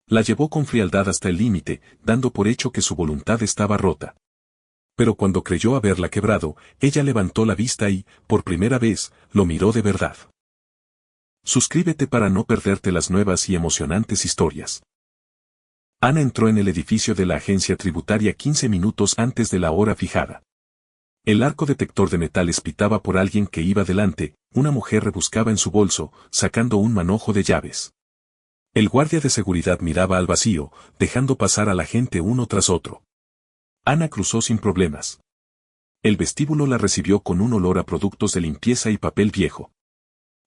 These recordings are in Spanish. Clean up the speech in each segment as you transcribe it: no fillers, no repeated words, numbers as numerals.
La llevó con frialdad hasta el límite, dando por hecho que su voluntad estaba rota. Pero cuando creyó haberla quebrado, ella levantó la vista y, por primera vez, lo miró de verdad. Suscríbete para no perderte las nuevas y emocionantes historias. Ana entró en el edificio de la agencia tributaria 15 minutos antes de la hora fijada. El arco detector de metales pitaba por alguien que iba delante, una mujer rebuscaba en su bolso, sacando un manojo de llaves. El guardia de seguridad miraba al vacío, dejando pasar a la gente uno tras otro. Ana cruzó sin problemas. El vestíbulo la recibió con un olor a productos de limpieza y papel viejo.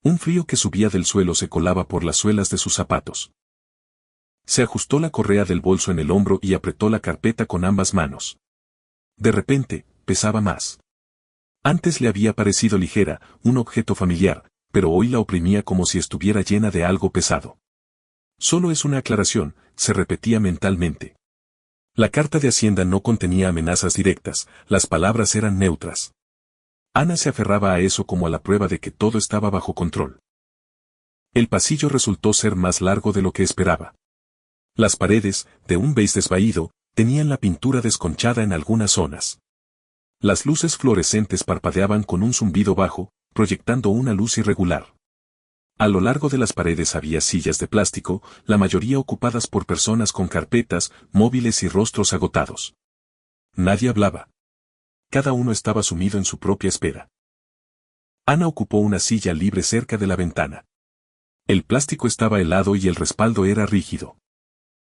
Un frío que subía del suelo se colaba por las suelas de sus zapatos. Se ajustó la correa del bolso en el hombro y apretó la carpeta con ambas manos. De repente, pesaba más. Antes le había parecido ligera, un objeto familiar, pero hoy la oprimía como si estuviera llena de algo pesado. Solo es una aclaración, se repetía mentalmente. La carta de Hacienda no contenía amenazas directas, las palabras eran neutras. Ana se aferraba a eso como a la prueba de que todo estaba bajo control. El pasillo resultó ser más largo de lo que esperaba. Las paredes, de un beige desvaído, tenían la pintura desconchada en algunas zonas. Las luces fluorescentes parpadeaban con un zumbido bajo, proyectando una luz irregular. A lo largo de las paredes había sillas de plástico, la mayoría ocupadas por personas con carpetas, móviles y rostros agotados. Nadie hablaba. Cada uno estaba sumido en su propia espera. Ana ocupó una silla libre cerca de la ventana. El plástico estaba helado y el respaldo era rígido.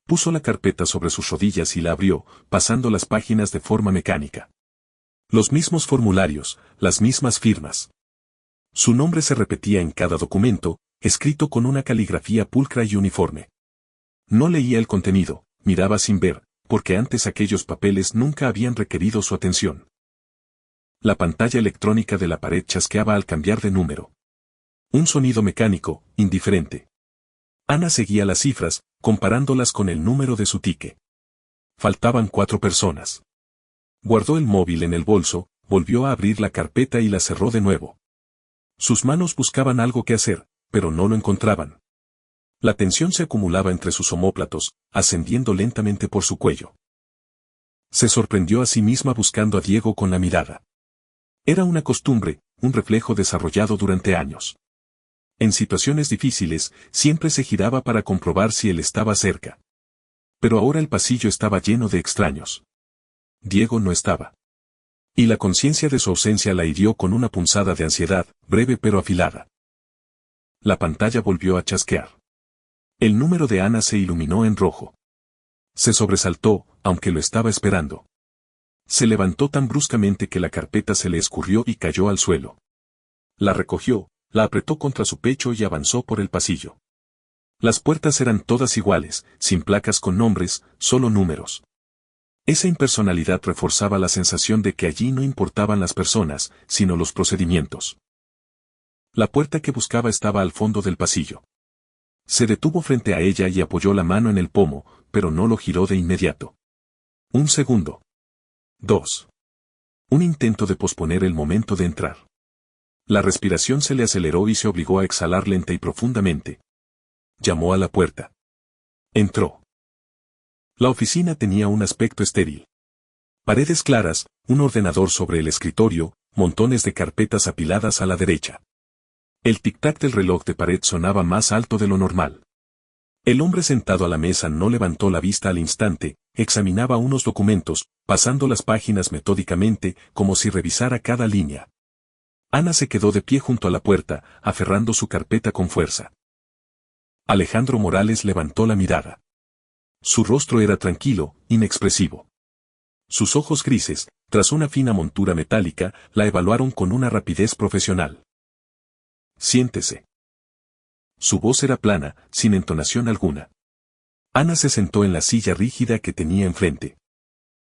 Puso la carpeta sobre sus rodillas y la abrió, pasando las páginas de forma mecánica. Los mismos formularios, las mismas firmas. Su nombre se repetía en cada documento, escrito con una caligrafía pulcra y uniforme. No leía el contenido, miraba sin ver, porque antes aquellos papeles nunca habían requerido su atención. La pantalla electrónica de la pared chasqueaba al cambiar de número. Un sonido mecánico, indiferente. Ana seguía las cifras, comparándolas con el número de su ticket. Faltaban 4 personas. Guardó el móvil en el bolso, volvió a abrir la carpeta y la cerró de nuevo. Sus manos buscaban algo que hacer, pero no lo encontraban. La tensión se acumulaba entre sus omóplatos, ascendiendo lentamente por su cuello. Se sorprendió a sí misma buscando a Diego con la mirada. Era una costumbre, un reflejo desarrollado durante años. En situaciones difíciles, siempre se giraba para comprobar si él estaba cerca. Pero ahora el pasillo estaba lleno de extraños. Diego no estaba. Y la conciencia de su ausencia la hirió con una punzada de ansiedad, breve pero afilada. La pantalla volvió a chasquear. El número de Ana se iluminó en rojo. Se sobresaltó, aunque lo estaba esperando. Se levantó tan bruscamente que la carpeta se le escurrió y cayó al suelo. La recogió, la apretó contra su pecho y avanzó por el pasillo. Las puertas eran todas iguales, sin placas con nombres, solo números. Esa impersonalidad reforzaba la sensación de que allí no importaban las personas, sino los procedimientos. La puerta que buscaba estaba al fondo del pasillo. Se detuvo frente a ella y apoyó la mano en el pomo, pero no lo giró de inmediato. Un segundo. 2. Un intento de posponer el momento de entrar. La respiración se le aceleró y se obligó a exhalar lenta y profundamente. Llamó a la puerta. Entró. La oficina tenía un aspecto estéril. Paredes claras, un ordenador sobre el escritorio, montones de carpetas apiladas a la derecha. El tic-tac del reloj de pared sonaba más alto de lo normal. El hombre sentado a la mesa no levantó la vista al instante, examinaba unos documentos, pasando las páginas metódicamente, como si revisara cada línea. Ana se quedó de pie junto a la puerta, aferrando su carpeta con fuerza. Alejandro Morales levantó la mirada. Su rostro era tranquilo, inexpresivo. Sus ojos grises, tras una fina montura metálica, la evaluaron con una rapidez profesional. Siéntese. Su voz era plana, sin entonación alguna. Ana se sentó en la silla rígida que tenía enfrente.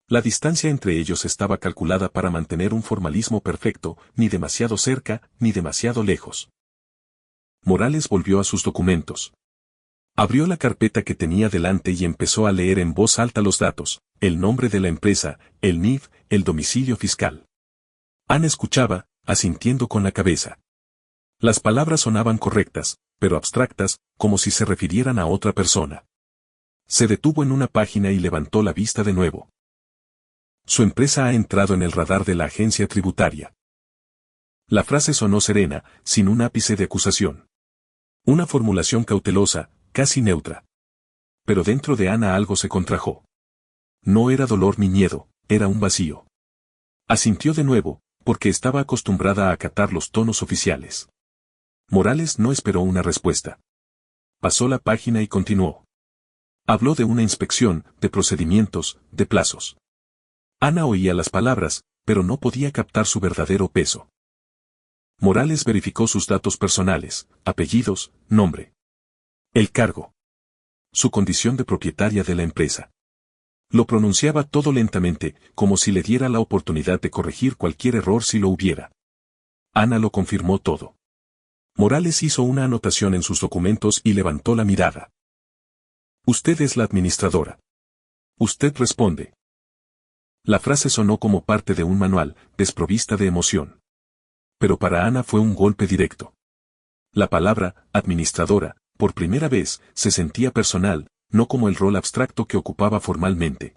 La distancia entre ellos estaba calculada para mantener un formalismo perfecto, ni demasiado cerca, ni demasiado lejos. Morales volvió a sus documentos. Abrió la carpeta que tenía delante y empezó a leer en voz alta los datos, el nombre de la empresa, el NIF, el domicilio fiscal. Ana escuchaba, asintiendo con la cabeza. Las palabras sonaban correctas, pero abstractas, como si se refirieran a otra persona. Se detuvo en una página y levantó la vista de nuevo. Su empresa ha entrado en el radar de la agencia tributaria. La frase sonó serena, sin un ápice de acusación. Una formulación cautelosa, casi neutra. Pero dentro de Ana algo se contrajo. No era dolor ni miedo, era un vacío. Asintió de nuevo, porque estaba acostumbrada a acatar los tonos oficiales. Morales no esperó una respuesta. Pasó la página y continuó. Habló de una inspección, de procedimientos, de plazos. Ana oía las palabras, pero no podía captar su verdadero peso. Morales verificó sus datos personales, apellidos, nombre. El cargo. Su condición de propietaria de la empresa. Lo pronunciaba todo lentamente, como si le diera la oportunidad de corregir cualquier error si lo hubiera. Ana lo confirmó todo. Morales hizo una anotación en sus documentos y levantó la mirada. Usted es la administradora. Usted responde. La frase sonó como parte de un manual, desprovista de emoción. Pero para Ana fue un golpe directo. La palabra, administradora, por primera vez, se sentía personal, no como el rol abstracto que ocupaba formalmente.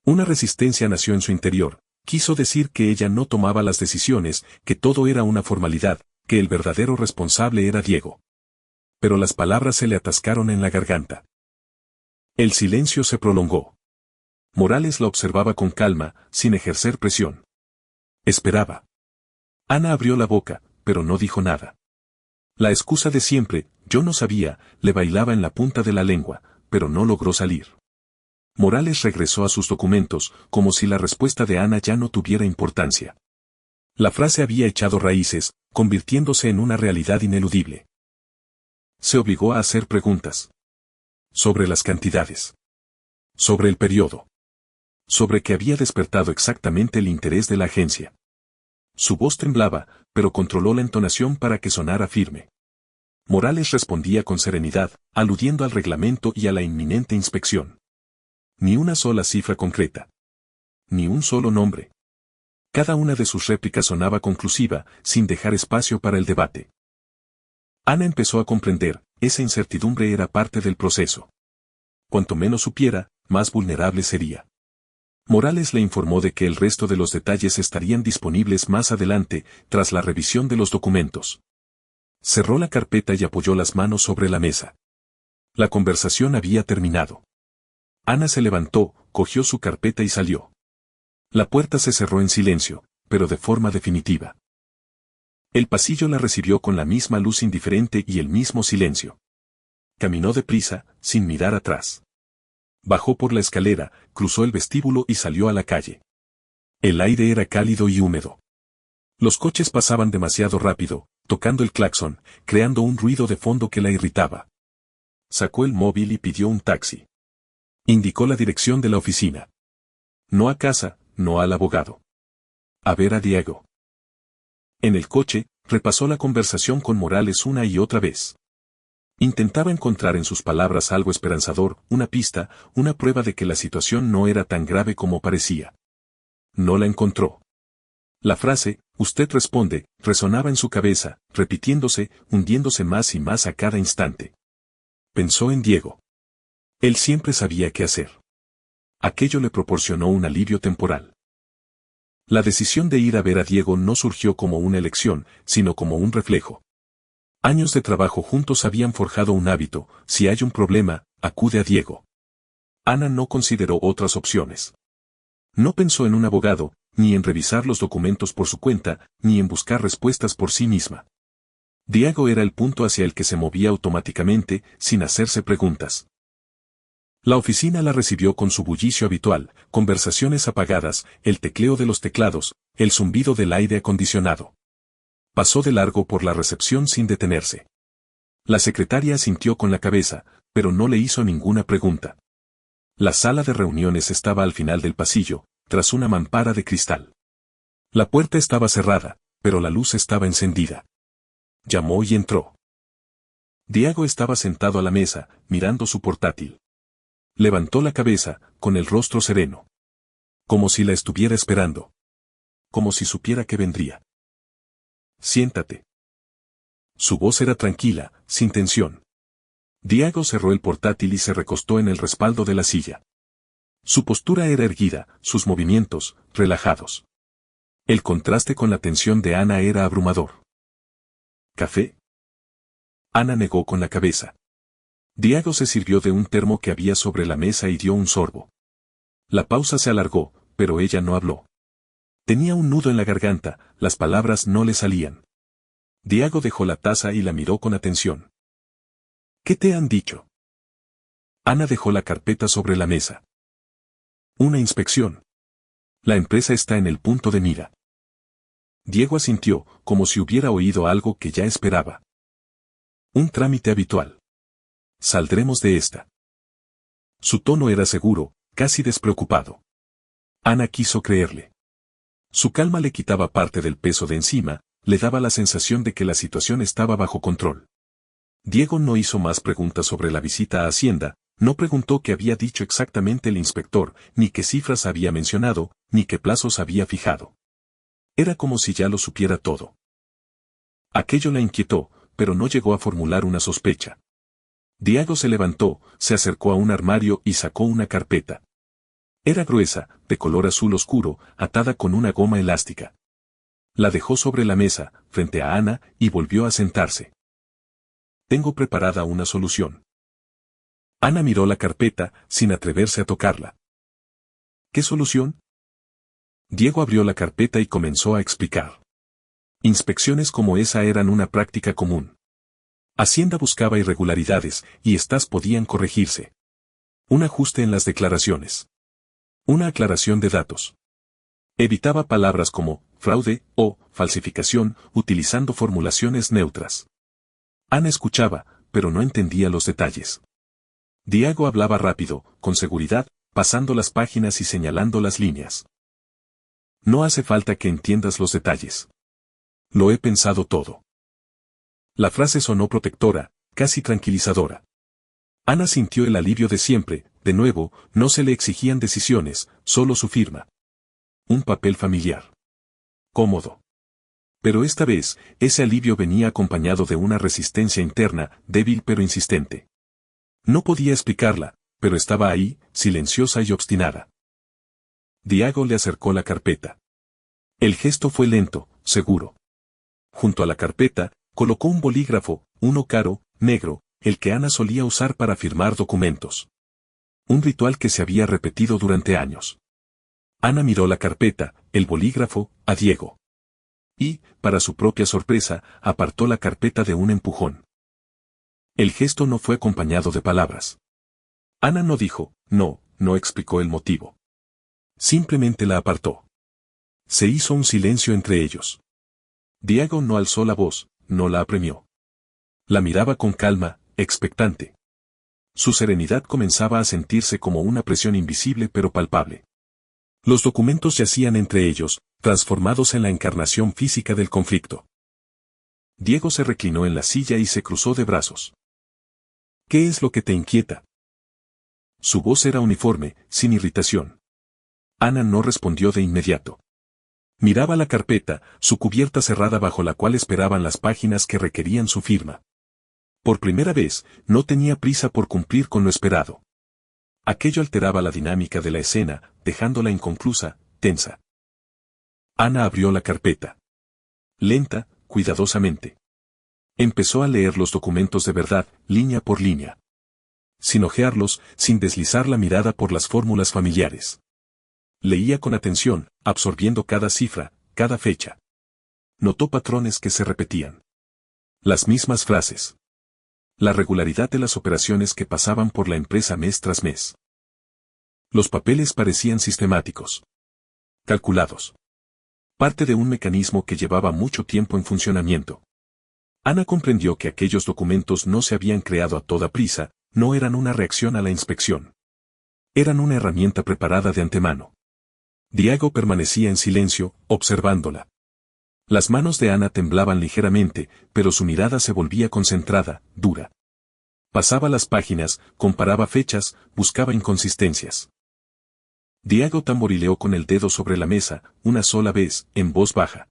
Una resistencia nació en su interior, quiso decir que ella no tomaba las decisiones, que todo era una formalidad, que el verdadero responsable era Diego. Pero las palabras se le atascaron en la garganta. El silencio se prolongó. Morales la observaba con calma, sin ejercer presión. Esperaba. Ana abrió la boca, pero no dijo nada. La excusa de siempre, yo no sabía, le bailaba en la punta de la lengua, pero no logró salir. Morales regresó a sus documentos, como si la respuesta de Ana ya no tuviera importancia. La frase había echado raíces, convirtiéndose en una realidad ineludible. Se obligó a hacer preguntas. Sobre las cantidades. Sobre el periodo. Sobre qué había despertado exactamente el interés de la agencia. Su voz temblaba, pero controló la entonación para que sonara firme. Morales respondía con serenidad, aludiendo al reglamento y a la inminente inspección. Ni una sola cifra concreta. Ni un solo nombre. Cada una de sus réplicas sonaba conclusiva, sin dejar espacio para el debate. Ana empezó a comprender, esa incertidumbre era parte del proceso. Cuanto menos supiera, más vulnerable sería. Morales le informó de que el resto de los detalles estarían disponibles más adelante, tras la revisión de los documentos. Cerró la carpeta y apoyó las manos sobre la mesa. La conversación había terminado. Ana se levantó, cogió su carpeta y salió. La puerta se cerró en silencio, pero de forma definitiva. El pasillo la recibió con la misma luz indiferente y el mismo silencio. Caminó deprisa, sin mirar atrás. Bajó por la escalera, cruzó el vestíbulo y salió a la calle. El aire era cálido y húmedo. Los coches pasaban demasiado rápido, tocando el claxon, creando un ruido de fondo que la irritaba. Sacó el móvil y pidió un taxi. Indicó la dirección de la oficina. No a casa, no al abogado. A ver a Diego. En el coche, repasó la conversación con Morales una y otra vez. Intentaba encontrar en sus palabras algo esperanzador, una pista, una prueba de que la situación no era tan grave como parecía. No la encontró. La frase, usted responde, resonaba en su cabeza, repitiéndose, hundiéndose más y más a cada instante. Pensó en Diego. Él siempre sabía qué hacer. Aquello le proporcionó un alivio temporal. La decisión de ir a ver a Diego no surgió como una elección, sino como un reflejo. Años de trabajo juntos habían forjado un hábito, si hay un problema, acude a Diego. Ana no consideró otras opciones. No pensó en un abogado, ni en revisar los documentos por su cuenta, ni en buscar respuestas por sí misma. Diego era el punto hacia el que se movía automáticamente, sin hacerse preguntas. La oficina la recibió con su bullicio habitual, conversaciones apagadas, el tecleo de los teclados, el zumbido del aire acondicionado. Pasó de largo por la recepción sin detenerse. La secretaria asintió con la cabeza, pero no le hizo ninguna pregunta. La sala de reuniones estaba al final del pasillo, tras una mampara de cristal. La puerta estaba cerrada, pero la luz estaba encendida. Llamó y entró. Diego estaba sentado a la mesa, mirando su portátil. Levantó la cabeza, con el rostro sereno. Como si la estuviera esperando. Como si supiera que vendría. Siéntate. Su voz era tranquila, sin tensión. Diego cerró el portátil y se recostó en el respaldo de la silla. Su postura era erguida, sus movimientos, relajados. El contraste con la tensión de Ana era abrumador. ¿Café? Ana negó con la cabeza. Diego se sirvió de un termo que había sobre la mesa y dio un sorbo. La pausa se alargó, pero ella no habló. Tenía un nudo en la garganta, las palabras no le salían. Diego dejó la taza y la miró con atención. ¿Qué te han dicho? Ana dejó la carpeta sobre la mesa. Una inspección. La empresa está en el punto de mira. Diego asintió, como si hubiera oído algo que ya esperaba. Un trámite habitual. Saldremos de esta. Su tono era seguro, casi despreocupado. Ana quiso creerle. Su calma le quitaba parte del peso de encima, le daba la sensación de que la situación estaba bajo control. Diego no hizo más preguntas sobre la visita a Hacienda, no preguntó qué había dicho exactamente el inspector, ni qué cifras había mencionado, ni qué plazos había fijado. Era como si ya lo supiera todo. Aquello la inquietó, pero no llegó a formular una sospecha. Diego se levantó, se acercó a un armario y sacó una carpeta. Era gruesa, de color azul oscuro, atada con una goma elástica. La dejó sobre la mesa, frente a Ana, y volvió a sentarse. Tengo preparada una solución. Ana miró la carpeta, sin atreverse a tocarla. ¿Qué solución? Diego abrió la carpeta y comenzó a explicar. Inspecciones como esa eran una práctica común. Hacienda buscaba irregularidades, y estas podían corregirse. Un ajuste en las declaraciones. Una aclaración de datos. Evitaba palabras como fraude o falsificación, utilizando formulaciones neutras. Ana escuchaba, pero no entendía los detalles. Diego hablaba rápido, con seguridad, pasando las páginas y señalando las líneas. No hace falta que entiendas los detalles. Lo he pensado todo. La frase sonó protectora, casi tranquilizadora. Ana sintió el alivio de siempre, de nuevo, no se le exigían decisiones, solo su firma. Un papel familiar. Cómodo. Pero esta vez, ese alivio venía acompañado de una resistencia interna, débil pero insistente. No podía explicarla, pero estaba ahí, silenciosa y obstinada. Diego le acercó la carpeta. El gesto fue lento, seguro. Junto a la carpeta, colocó un bolígrafo, uno caro, negro, el que Ana solía usar para firmar documentos. Un ritual que se había repetido durante años. Ana miró la carpeta, el bolígrafo, a Diego. Y, para su propia sorpresa, apartó la carpeta de un empujón. El gesto no fue acompañado de palabras. Ana no dijo, no explicó el motivo. Simplemente la apartó. Se hizo un silencio entre ellos. Diego no alzó la voz, no la apremió. La miraba con calma, expectante. Su serenidad comenzaba a sentirse como una presión invisible pero palpable. Los documentos yacían entre ellos, transformados en la encarnación física del conflicto. Diego se reclinó en la silla y se cruzó de brazos. ¿Qué es lo que te inquieta? Su voz era uniforme, sin irritación. Ana no respondió de inmediato. Miraba la carpeta, su cubierta cerrada bajo la cual esperaban las páginas que requerían su firma. Por primera vez, no tenía prisa por cumplir con lo esperado. Aquello alteraba la dinámica de la escena, dejándola inconclusa, tensa. Ana abrió la carpeta. Lenta, cuidadosamente. Empezó a leer los documentos de verdad, línea por línea. Sin hojearlos, sin deslizar la mirada por las fórmulas familiares. Leía con atención, absorbiendo cada cifra, cada fecha. Notó patrones que se repetían. Las mismas frases. La regularidad de las operaciones que pasaban por la empresa mes tras mes. Los papeles parecían sistemáticos. Calculados. Parte de un mecanismo que llevaba mucho tiempo en funcionamiento. Ana comprendió que aquellos documentos no se habían creado a toda prisa, no eran una reacción a la inspección. Eran una herramienta preparada de antemano. Diego permanecía en silencio, observándola. Las manos de Ana temblaban ligeramente, pero su mirada se volvía concentrada, dura. Pasaba las páginas, comparaba fechas, buscaba inconsistencias. Diego tamborileó con el dedo sobre la mesa, una sola vez, en voz baja.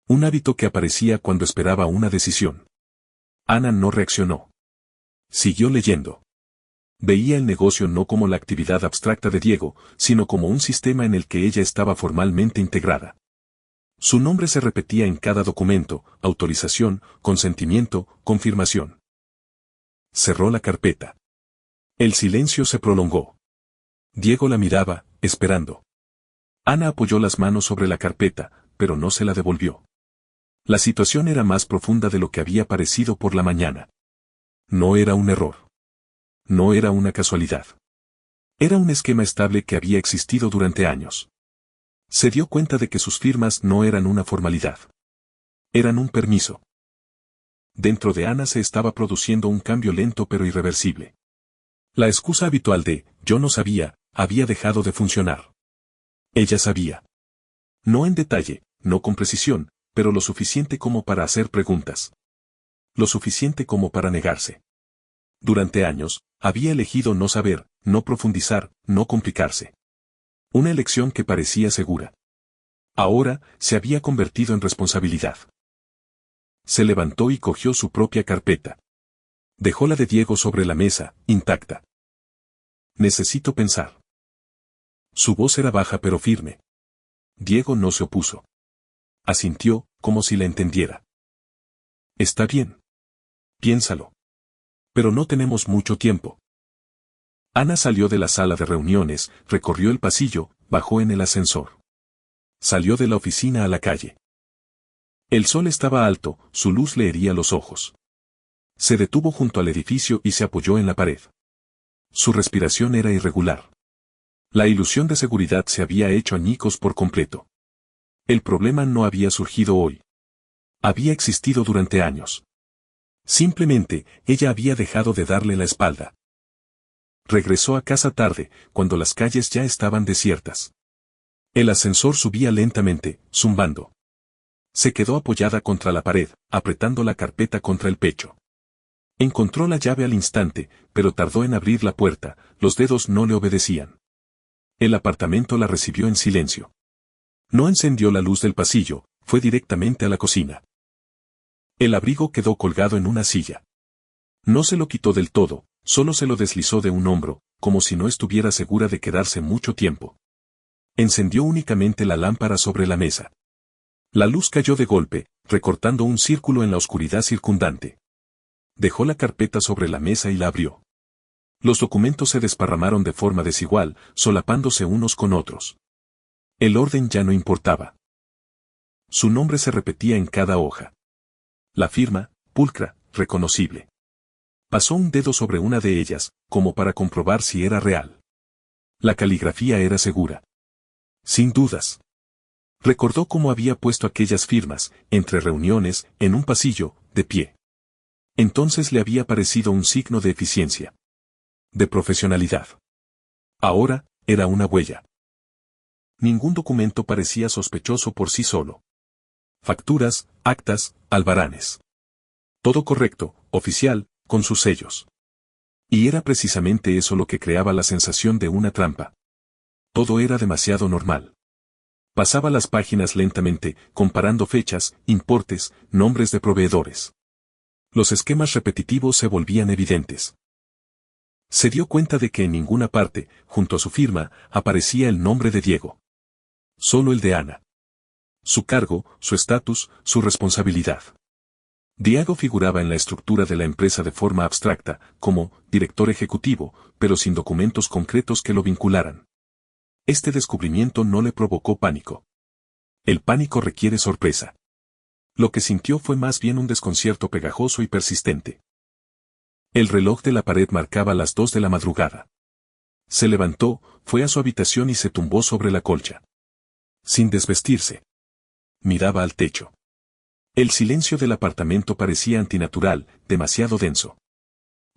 Un hábito que aparecía cuando esperaba una decisión. Ana no reaccionó. Siguió leyendo. Veía el negocio no como la actividad abstracta de Diego, sino como un sistema en el que ella estaba formalmente integrada. Su nombre se repetía en cada documento: autorización, consentimiento, confirmación. Cerró la carpeta. El silencio se prolongó. Diego la miraba, esperando. Ana apoyó las manos sobre la carpeta, pero no se la devolvió. La situación era más profunda de lo que había parecido por la mañana. No era un error. No era una casualidad. Era un esquema estable que había existido durante años. Se dio cuenta de que sus firmas no eran una formalidad. Eran un permiso. Dentro de Ana se estaba produciendo un cambio lento pero irreversible. La excusa habitual de «yo no sabía» había dejado de funcionar. Ella sabía. No en detalle, no con precisión, pero lo suficiente como para hacer preguntas. Lo suficiente como para negarse. Durante años, había elegido no saber, no profundizar, no complicarse. Una elección que parecía segura. Ahora, se había convertido en responsabilidad. Se levantó y cogió su propia carpeta. Dejó la de Diego sobre la mesa, intacta. Necesito pensar. Su voz era baja pero firme. Diego no se opuso. Asintió, como si la entendiera. Está bien. Piénsalo. Pero no tenemos mucho tiempo. Ana salió de la sala de reuniones, recorrió el pasillo, bajó en el ascensor. Salió de la oficina a la calle. El sol estaba alto, su luz le hería los ojos. Se detuvo junto al edificio y se apoyó en la pared. Su respiración era irregular. La ilusión de seguridad se había hecho añicos por completo. El problema no había surgido hoy. Había existido durante años. Simplemente, ella había dejado de darle la espalda. Regresó a casa tarde, cuando las calles ya estaban desiertas. El ascensor subía lentamente, zumbando. Se quedó apoyada contra la pared, apretando la carpeta contra el pecho. Encontró la llave al instante, pero tardó en abrir la puerta, los dedos no le obedecían. El apartamento la recibió en silencio. No encendió la luz del pasillo, fue directamente a la cocina. El abrigo quedó colgado en una silla. No se lo quitó del todo, solo se lo deslizó de un hombro, como si no estuviera segura de quedarse mucho tiempo. Encendió únicamente la lámpara sobre la mesa. La luz cayó de golpe, recortando un círculo en la oscuridad circundante. Dejó la carpeta sobre la mesa y la abrió. Los documentos se desparramaron de forma desigual, solapándose unos con otros. El orden ya no importaba. Su nombre se repetía en cada hoja. La firma, pulcra, reconocible. Pasó un dedo sobre una de ellas, como para comprobar si era real. La caligrafía era segura. Sin dudas. Recordó cómo había puesto aquellas firmas, entre reuniones, en un pasillo, de pie. Entonces le había parecido un signo de eficiencia. De profesionalidad. Ahora, era una huella. Ningún documento parecía sospechoso por sí solo. Facturas, actas, albaranes. Todo correcto, oficial, con sus sellos. Y era precisamente eso lo que creaba la sensación de una trampa. Todo era demasiado normal. Pasaba las páginas lentamente, comparando fechas, importes, nombres de proveedores. Los esquemas repetitivos se volvían evidentes. Se dio cuenta de que en ninguna parte, junto a su firma, aparecía el nombre de Diego. Solo el de Ana. Su cargo, su estatus, su responsabilidad. Diego figuraba en la estructura de la empresa de forma abstracta, como director ejecutivo, pero sin documentos concretos que lo vincularan. Este descubrimiento no le provocó pánico. El pánico requiere sorpresa. Lo que sintió fue más bien un desconcierto pegajoso y persistente. El reloj de la pared marcaba las 2 de la madrugada. Se levantó, fue a su habitación y se tumbó sobre la colcha. Sin desvestirse. Miraba al techo. El silencio del apartamento parecía antinatural, demasiado denso.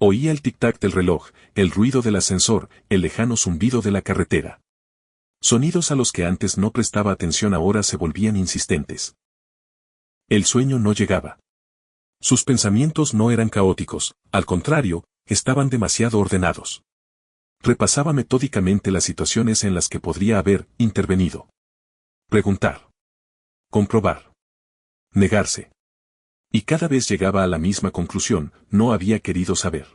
Oía el tic-tac del reloj, el ruido del ascensor, el lejano zumbido de la carretera. Sonidos a los que antes no prestaba atención ahora se volvían insistentes. El sueño no llegaba. Sus pensamientos no eran caóticos, al contrario, estaban demasiado ordenados. Repasaba metódicamente las situaciones en las que podría haber intervenido. Preguntar. Comprobar. Negarse. Y cada vez llegaba a la misma conclusión: no había querido saber.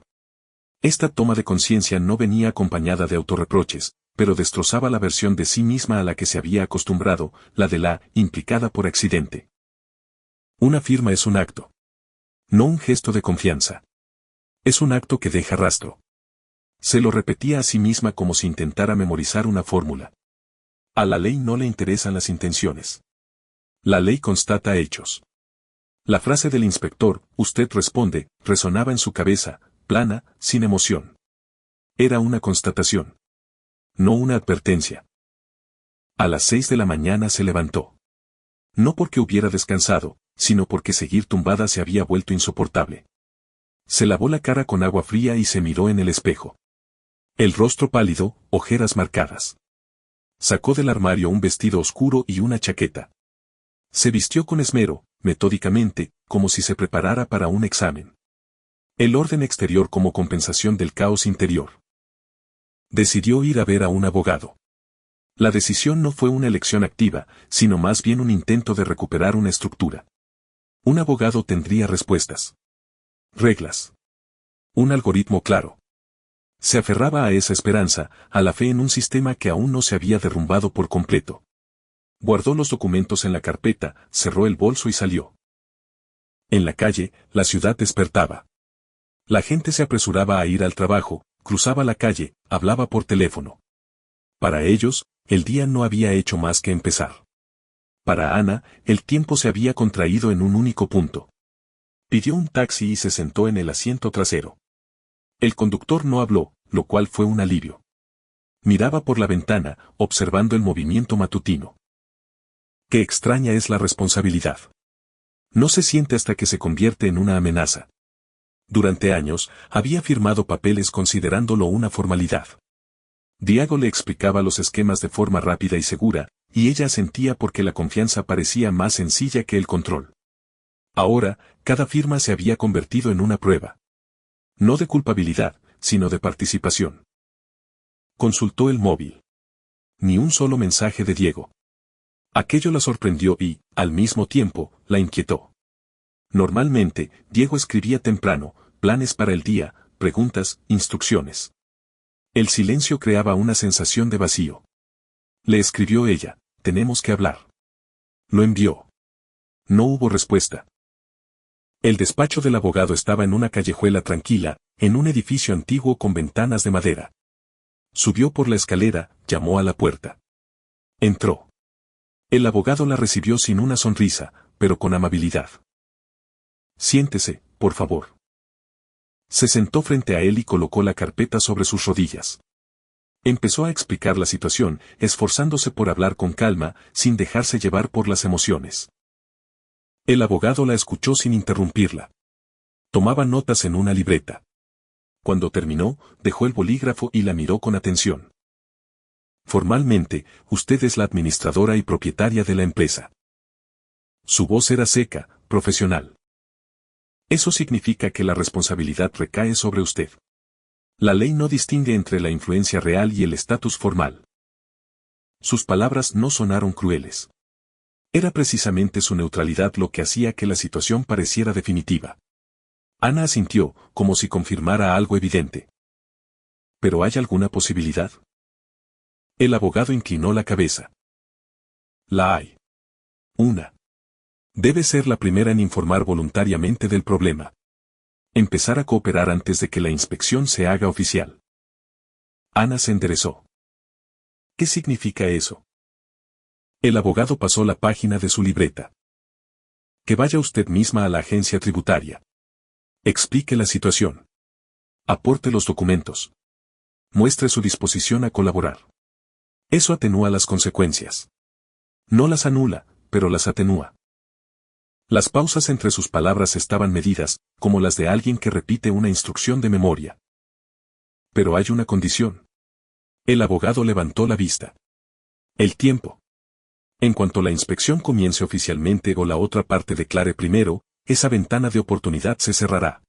Esta toma de conciencia no venía acompañada de autorreproches, pero destrozaba la versión de sí misma a la que se había acostumbrado, la de la implicada por accidente. Una firma es un acto. No un gesto de confianza. Es un acto que deja rastro. Se lo repetía a sí misma como si intentara memorizar una fórmula. A la ley no le interesan las intenciones. La ley constata hechos. La frase del inspector, usted responde, resonaba en su cabeza, plana, sin emoción. Era una constatación. No una advertencia. A las 6 de la mañana se levantó. No porque hubiera descansado, sino porque seguir tumbada se había vuelto insoportable. Se lavó la cara con agua fría y se miró en el espejo. El rostro pálido, ojeras marcadas. Sacó del armario un vestido oscuro y una chaqueta. Se vistió con esmero, metódicamente, como si se preparara para un examen. El orden exterior como compensación del caos interior. Decidió ir a ver a un abogado. La decisión no fue una elección activa, sino más bien un intento de recuperar una estructura. Un abogado tendría respuestas. Reglas. Un algoritmo claro. Se aferraba a esa esperanza, a la fe en un sistema que aún no se había derrumbado por completo. Guardó los documentos en la carpeta, cerró el bolso y salió. En la calle, la ciudad despertaba. La gente se apresuraba a ir al trabajo, cruzaba la calle, hablaba por teléfono. Para ellos, el día no había hecho más que empezar. Para Ana, el tiempo se había contraído en un único punto. Pidió un taxi y se sentó en el asiento trasero. El conductor no habló, lo cual fue un alivio. Miraba por la ventana, observando el movimiento matutino. Qué extraña es la responsabilidad. No se siente hasta que se convierte en una amenaza. Durante años, había firmado papeles considerándolo una formalidad. Diego le explicaba los esquemas de forma rápida y segura, y ella sentía porque la confianza parecía más sencilla que el control. Ahora, cada firma se había convertido en una prueba. No de culpabilidad, sino de participación. Consultó el móvil. Ni un solo mensaje de Diego. Aquello la sorprendió y, al mismo tiempo, la inquietó. Normalmente, Diego escribía temprano, planes para el día, preguntas, instrucciones. El silencio creaba una sensación de vacío. Le escribió ella, tenemos que hablar. Lo envió. No hubo respuesta. El despacho del abogado estaba en una callejuela tranquila, en un edificio antiguo con ventanas de madera. Subió por la escalera, llamó a la puerta. Entró. El abogado la recibió sin una sonrisa, pero con amabilidad. Siéntese, por favor. Se sentó frente a él y colocó la carpeta sobre sus rodillas. Empezó a explicar la situación, esforzándose por hablar con calma, sin dejarse llevar por las emociones. El abogado la escuchó sin interrumpirla. Tomaba notas en una libreta. Cuando terminó, dejó el bolígrafo y la miró con atención. Formalmente, usted es la administradora y propietaria de la empresa. Su voz era seca, profesional. Eso significa que la responsabilidad recae sobre usted. La ley no distingue entre la influencia real y el estatus formal. Sus palabras no sonaron crueles. Era precisamente su neutralidad lo que hacía que la situación pareciera definitiva. Ana asintió, como si confirmara algo evidente. ¿Pero hay alguna posibilidad? El abogado inclinó la cabeza. La hay. Una. Debe ser la primera en informar voluntariamente del problema. Empezar a cooperar antes de que la inspección se haga oficial. Ana se enderezó. ¿Qué significa eso? El abogado pasó la página de su libreta. Que vaya usted misma a la agencia tributaria. Explique la situación. Aporte los documentos. Muestre su disposición a colaborar. Eso atenúa las consecuencias. No las anula, pero las atenúa. Las pausas entre sus palabras estaban medidas, como las de alguien que repite una instrucción de memoria. Pero hay una condición. El abogado levantó la vista. El tiempo. En cuanto la inspección comience oficialmente o la otra parte declare primero, esa ventana de oportunidad se cerrará.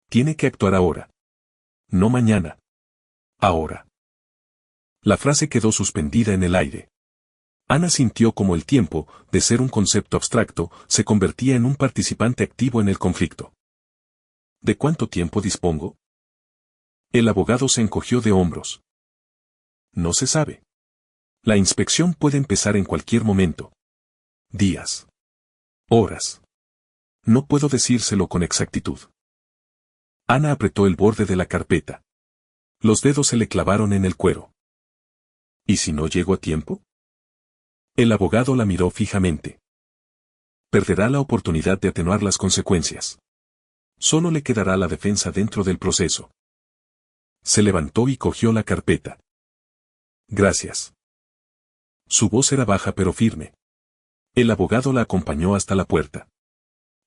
Tiene que actuar ahora. No mañana. Ahora. La frase quedó suspendida en el aire. Ana sintió como el tiempo, de ser un concepto abstracto, se convertía en un participante activo en el conflicto. ¿De cuánto tiempo dispongo? El abogado se encogió de hombros. No se sabe. La inspección puede empezar en cualquier momento. Días. Horas. No puedo decírselo con exactitud. Ana apretó el borde de la carpeta. Los dedos se le clavaron en el cuero. ¿Y si no llego a tiempo? El abogado la miró fijamente. Perderá la oportunidad de atenuar las consecuencias. Solo le quedará la defensa dentro del proceso. Se levantó y cogió la carpeta. Gracias. Su voz era baja pero firme. El abogado la acompañó hasta la puerta.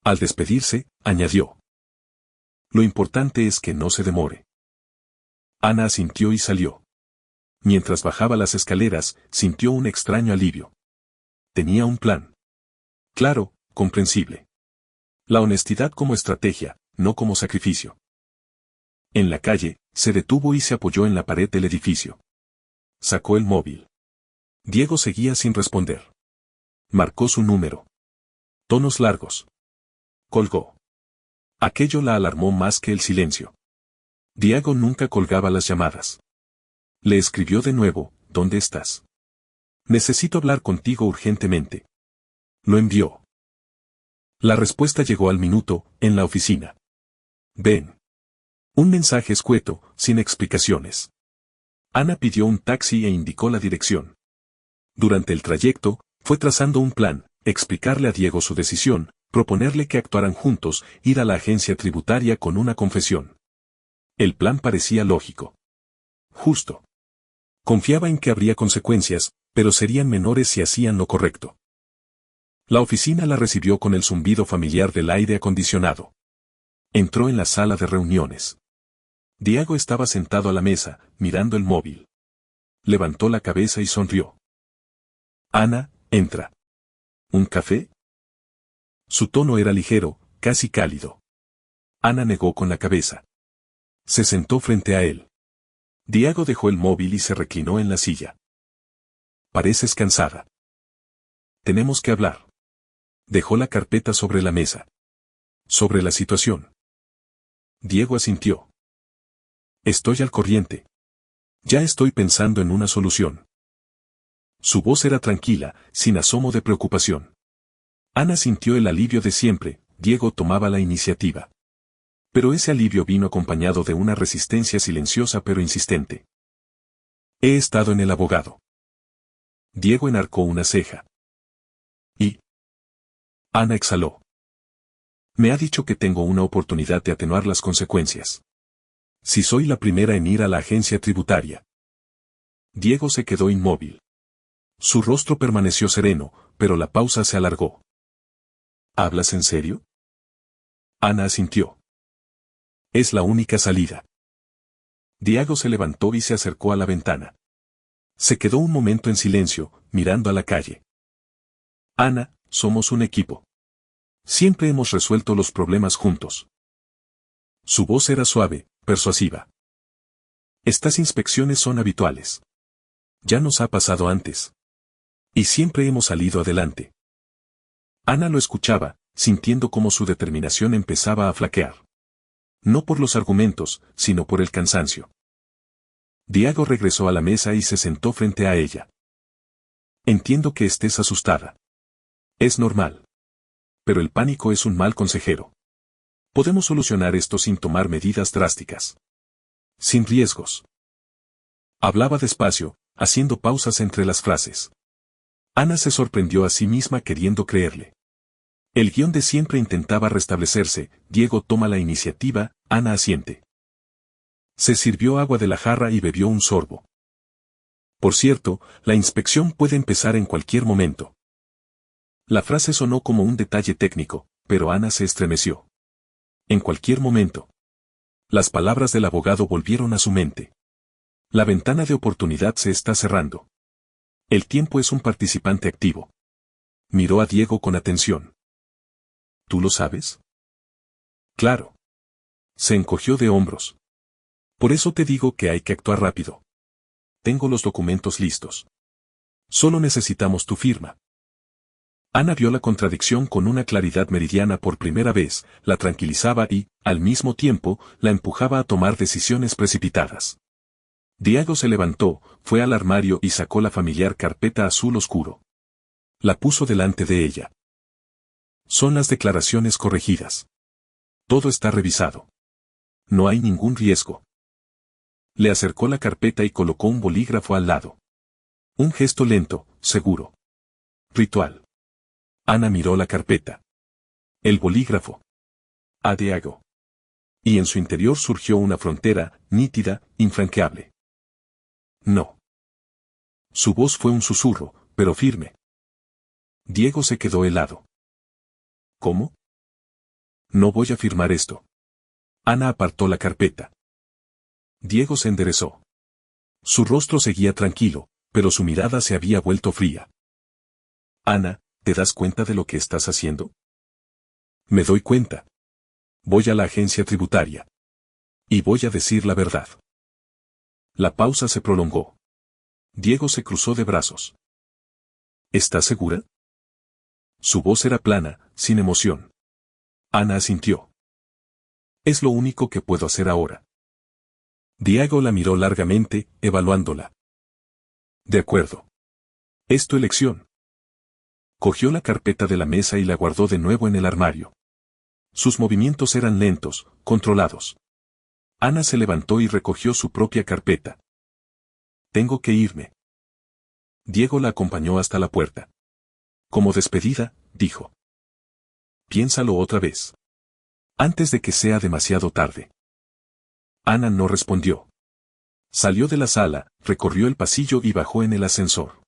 Al despedirse, añadió. Lo importante es que no se demore. Ana asintió y salió. Mientras bajaba las escaleras, sintió un extraño alivio. Tenía un plan. Claro, comprensible. La honestidad como estrategia, no como sacrificio. En la calle, se detuvo y se apoyó en la pared del edificio. Sacó el móvil. Diego seguía sin responder. Marcó su número. Tonos largos. Colgó. Aquello la alarmó más que el silencio. Diego nunca colgaba las llamadas. Le escribió de nuevo, ¿dónde estás? Necesito hablar contigo urgentemente. Lo envió. La respuesta llegó al minuto, en la oficina. Ven. Un mensaje escueto, sin explicaciones. Ana pidió un taxi e indicó la dirección. Durante el trayecto, fue trazando un plan, explicarle a Diego su decisión, proponerle que actuaran juntos, ir a la agencia tributaria con una confesión. El plan parecía lógico. Justo. Confiaba en que habría consecuencias, pero serían menores si hacían lo correcto. La oficina la recibió con el zumbido familiar del aire acondicionado. Entró en la sala de reuniones. Diego estaba sentado a la mesa, mirando el móvil. Levantó la cabeza y sonrió. Ana, entra. ¿Un café? Su tono era ligero, casi cálido. Ana negó con la cabeza. Se sentó frente a él. Diego dejó el móvil y se reclinó en la silla. Pareces cansada. Tenemos que hablar. Dejó la carpeta sobre la mesa. Sobre la situación. Diego asintió. Estoy al corriente. Ya estoy pensando en una solución. Su voz era tranquila, sin asomo de preocupación. Ana sintió el alivio de siempre, Diego tomaba la iniciativa. Pero ese alivio vino acompañado de una resistencia silenciosa pero insistente. He estado en el abogado. Diego enarcó una ceja. ¿Y? Ana exhaló. Me ha dicho que tengo una oportunidad de atenuar las consecuencias. Si soy la primera en ir a la agencia tributaria. Diego se quedó inmóvil. Su rostro permaneció sereno, pero la pausa se alargó. ¿Hablas en serio? Ana asintió. Es la única salida. Diego se levantó y se acercó a la ventana. Se quedó un momento en silencio, mirando a la calle. Ana, somos un equipo. Siempre hemos resuelto los problemas juntos. Su voz era suave, persuasiva. Estas inspecciones son habituales. Ya nos ha pasado antes. Y siempre hemos salido adelante. Ana lo escuchaba, sintiendo cómo su determinación empezaba a flaquear. No por los argumentos, sino por el cansancio. Diego regresó a la mesa y se sentó frente a ella. Entiendo que estés asustada. Es normal. Pero el pánico es un mal consejero. Podemos solucionar esto sin tomar medidas drásticas. Sin riesgos. Hablaba despacio, haciendo pausas entre las frases. Ana se sorprendió a sí misma queriendo creerle. El guión de siempre intentaba restablecerse, Diego toma la iniciativa, Ana asiente. Se sirvió agua de la jarra y bebió un sorbo. Por cierto, la inspección puede empezar en cualquier momento. La frase sonó como un detalle técnico, pero Ana se estremeció. En cualquier momento. Las palabras del abogado volvieron a su mente. La ventana de oportunidad se está cerrando. El tiempo es un participante activo. Miró a Diego con atención. ¿Tú lo sabes? Claro. Se encogió de hombros. Por eso te digo que hay que actuar rápido. Tengo los documentos listos. Solo necesitamos tu firma. Ana vio la contradicción con una claridad meridiana por primera vez, la tranquilizaba y, al mismo tiempo, la empujaba a tomar decisiones precipitadas. Diego se levantó, fue al armario y sacó la familiar carpeta azul oscuro. La puso delante de ella. Son las declaraciones corregidas. Todo está revisado. No hay ningún riesgo. Le acercó la carpeta y colocó un bolígrafo al lado. Un gesto lento, seguro. Ritual. Ana miró la carpeta. El bolígrafo. A Diego. Y en su interior surgió una frontera, nítida, infranqueable. No. Su voz fue un susurro, pero firme. Diego se quedó helado. ¿Cómo? No voy a firmar esto. Ana apartó la carpeta. Diego se enderezó. Su rostro seguía tranquilo, pero su mirada se había vuelto fría. Ana, ¿te das cuenta de lo que estás haciendo? Me doy cuenta. Voy a la agencia tributaria. Y voy a decir la verdad. La pausa se prolongó. Diego se cruzó de brazos. ¿Estás segura? Su voz era plana, sin emoción. Ana asintió. Es lo único que puedo hacer ahora. Diego la miró largamente, evaluándola. De acuerdo. Es tu elección. Cogió la carpeta de la mesa y la guardó de nuevo en el armario. Sus movimientos eran lentos, controlados. Ana se levantó y recogió su propia carpeta. Tengo que irme. Diego la acompañó hasta la puerta. Como despedida, dijo. Piénsalo otra vez. Antes de que sea demasiado tarde. Ana no respondió. Salió de la sala, recorrió el pasillo y bajó en el ascensor.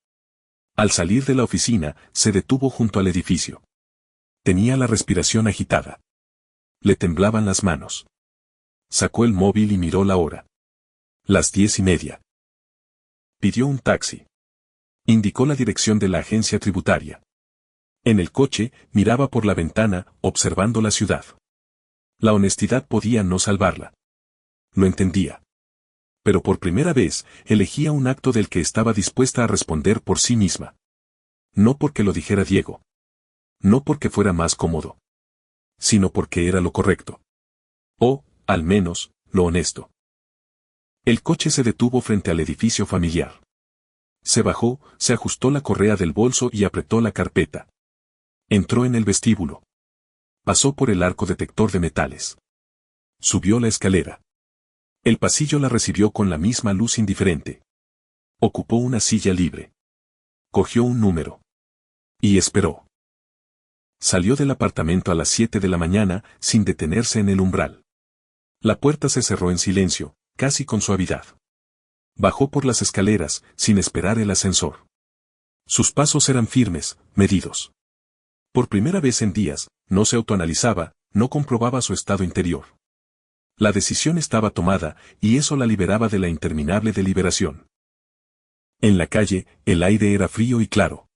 Al salir de la oficina, se detuvo junto al edificio. Tenía la respiración agitada. Le temblaban las manos. Sacó el móvil y miró la hora. Las 10:30. Pidió un taxi. Indicó la dirección de la agencia tributaria. En el coche, miraba por la ventana, observando la ciudad. La honestidad podía no salvarla. Lo entendía. Pero por primera vez, elegía un acto del que estaba dispuesta a responder por sí misma. No porque lo dijera Diego. No porque fuera más cómodo. Sino porque era lo correcto. O, al menos, lo honesto. El coche se detuvo frente al edificio familiar. Se bajó, se ajustó la correa del bolso y apretó la carpeta. Entró en el vestíbulo. Pasó por el arco detector de metales. Subió la escalera. El pasillo la recibió con la misma luz indiferente. Ocupó una silla libre. Cogió un número. Y esperó. Salió del apartamento a las 7 de la mañana, sin detenerse en el umbral. La puerta se cerró en silencio, casi con suavidad. Bajó por las escaleras, sin esperar el ascensor. Sus pasos eran firmes, medidos. Por primera vez en días, no se autoanalizaba, no comprobaba su estado interior. La decisión estaba tomada, y eso la liberaba de la interminable deliberación. En la calle, el aire era frío y claro.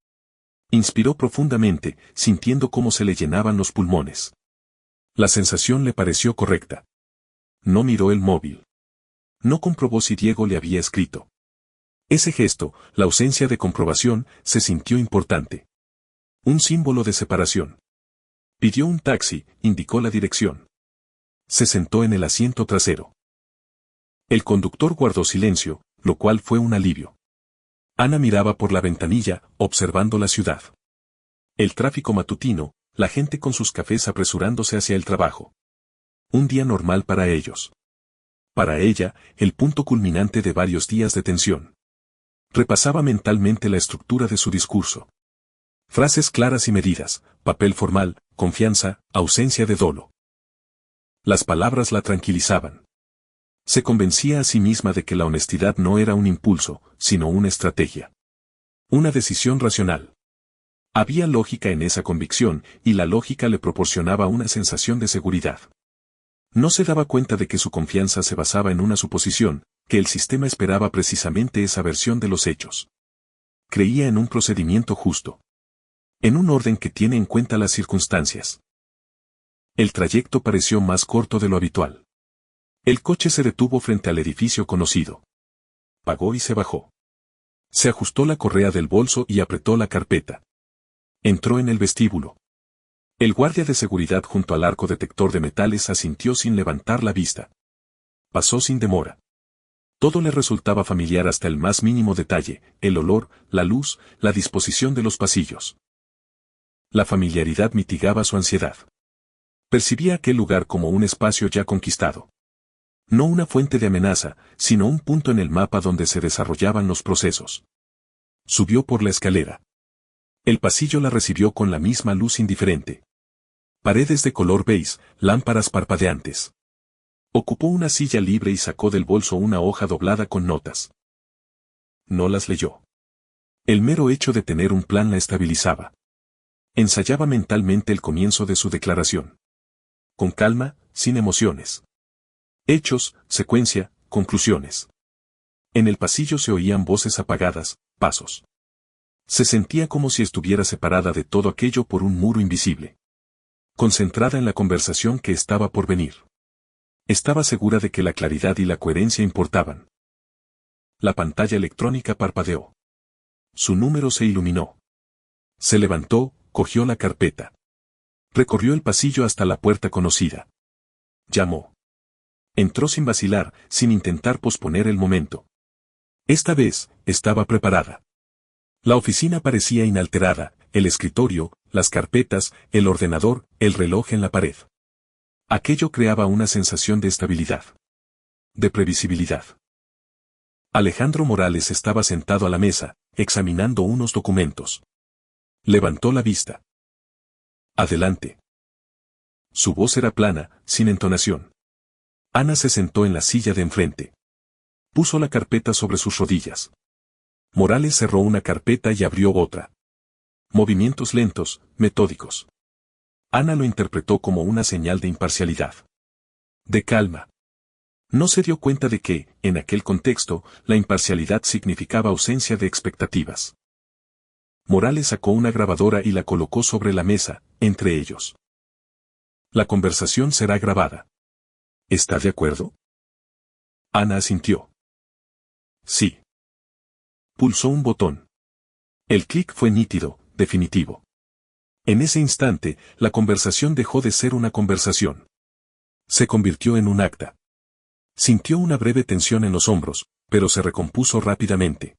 Inspiró profundamente, sintiendo cómo se le llenaban los pulmones. La sensación le pareció correcta. No miró el móvil. No comprobó si Diego le había escrito. Ese gesto, la ausencia de comprobación, se sintió importante. Un símbolo de separación. Pidió un taxi, indicó la dirección. Se sentó en el asiento trasero. El conductor guardó silencio, lo cual fue un alivio. Ana miraba por la ventanilla, observando la ciudad. El tráfico matutino, la gente con sus cafés apresurándose hacia el trabajo. Un día normal para ellos. Para ella, el punto culminante de varios días de tensión. Repasaba mentalmente la estructura de su discurso. Frases claras y medidas, papel formal, confianza, ausencia de dolo. Las palabras la tranquilizaban. Se convencía a sí misma de que la honestidad no era un impulso, sino una estrategia. Una decisión racional. Había lógica en esa convicción, y la lógica le proporcionaba una sensación de seguridad. No se daba cuenta de que su confianza se basaba en una suposición, que el sistema esperaba precisamente esa versión de los hechos. Creía en un procedimiento justo. En un orden que tiene en cuenta las circunstancias. El trayecto pareció más corto de lo habitual. El coche se detuvo frente al edificio conocido. Pagó y se bajó. Se ajustó la correa del bolso y apretó la carpeta. Entró en el vestíbulo. El guardia de seguridad junto al arco detector de metales asintió sin levantar la vista. Pasó sin demora. Todo le resultaba familiar hasta el más mínimo detalle, el olor, la luz, la disposición de los pasillos. La familiaridad mitigaba su ansiedad. Percibía aquel lugar como un espacio ya conquistado. No una fuente de amenaza, sino un punto en el mapa donde se desarrollaban los procesos. Subió por la escalera. El pasillo la recibió con la misma luz indiferente. Paredes de color beige, lámparas parpadeantes. Ocupó una silla libre y sacó del bolso una hoja doblada con notas. No las leyó. El mero hecho de tener un plan la estabilizaba. Ensayaba mentalmente el comienzo de su declaración. Con calma, sin emociones. Hechos, secuencia, conclusiones. En el pasillo se oían voces apagadas, pasos. Se sentía como si estuviera separada de todo aquello por un muro invisible. Concentrada en la conversación que estaba por venir. Estaba segura de que la claridad y la coherencia importaban. La pantalla electrónica parpadeó. Su número se iluminó. Se levantó, cogió la carpeta. Recorrió el pasillo hasta la puerta conocida. Llamó. Entró sin vacilar, sin intentar posponer el momento. Esta vez, estaba preparada. La oficina parecía inalterada, el escritorio, las carpetas, el ordenador, el reloj en la pared. Aquello creaba una sensación de estabilidad. De previsibilidad. Alejandro Morales estaba sentado a la mesa, examinando unos documentos. Levantó la vista. Adelante. Su voz era plana, sin entonación. Ana se sentó en la silla de enfrente. Puso la carpeta sobre sus rodillas. Morales cerró una carpeta y abrió otra. Movimientos lentos, metódicos. Ana lo interpretó como una señal de imparcialidad. De calma. No se dio cuenta de que, en aquel contexto, la imparcialidad significaba ausencia de expectativas. Morales sacó una grabadora y la colocó sobre la mesa, entre ellos. La conversación será grabada. ¿Está de acuerdo? Ana asintió. Sí. Pulsó un botón. El clic fue nítido, definitivo. En ese instante, la conversación dejó de ser una conversación. Se convirtió en un acta. Sintió una breve tensión en los hombros, pero se recompuso rápidamente.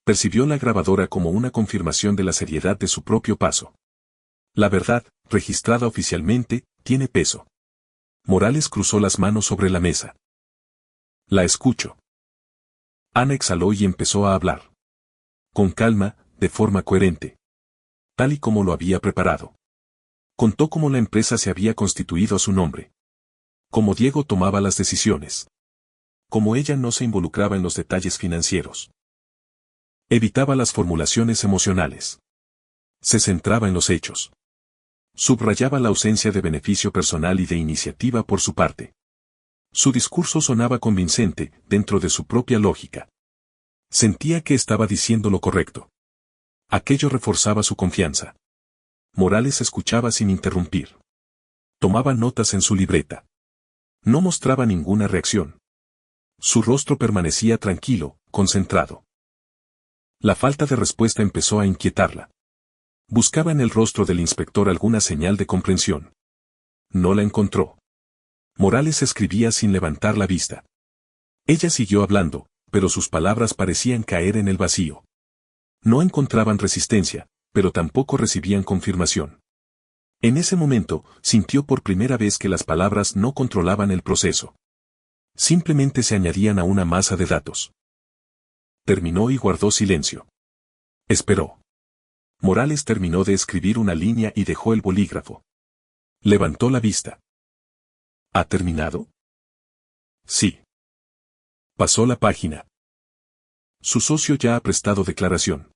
Percibió la grabadora como una confirmación de la seriedad de su propio paso. La verdad, registrada oficialmente, tiene peso. Morales cruzó las manos sobre la mesa. La escucho. Ana exhaló y empezó a hablar. Con calma, de forma coherente. Tal y como lo había preparado. Contó cómo la empresa se había constituido a su nombre. Cómo Diego tomaba las decisiones. Cómo ella no se involucraba en los detalles financieros. Evitaba las formulaciones emocionales. Se centraba en los hechos. Subrayaba la ausencia de beneficio personal y de iniciativa por su parte. Su discurso sonaba convincente, dentro de su propia lógica. Sentía que estaba diciendo lo correcto. Aquello reforzaba su confianza. Morales escuchaba sin interrumpir. Tomaba notas en su libreta. No mostraba ninguna reacción. Su rostro permanecía tranquilo, concentrado. La falta de respuesta empezó a inquietarla. Buscaba en el rostro del inspector alguna señal de comprensión. No la encontró. Morales escribía sin levantar la vista. Ella siguió hablando, pero sus palabras parecían caer en el vacío. No encontraban resistencia, pero tampoco recibían confirmación. En ese momento, sintió por primera vez que las palabras no controlaban el proceso. Simplemente se añadían a una masa de datos. Terminó y guardó silencio. Esperó. Morales terminó de escribir una línea y dejó el bolígrafo. Levantó la vista. ¿Ha terminado? Sí. Pasó la página. Su socio ya ha prestado declaración.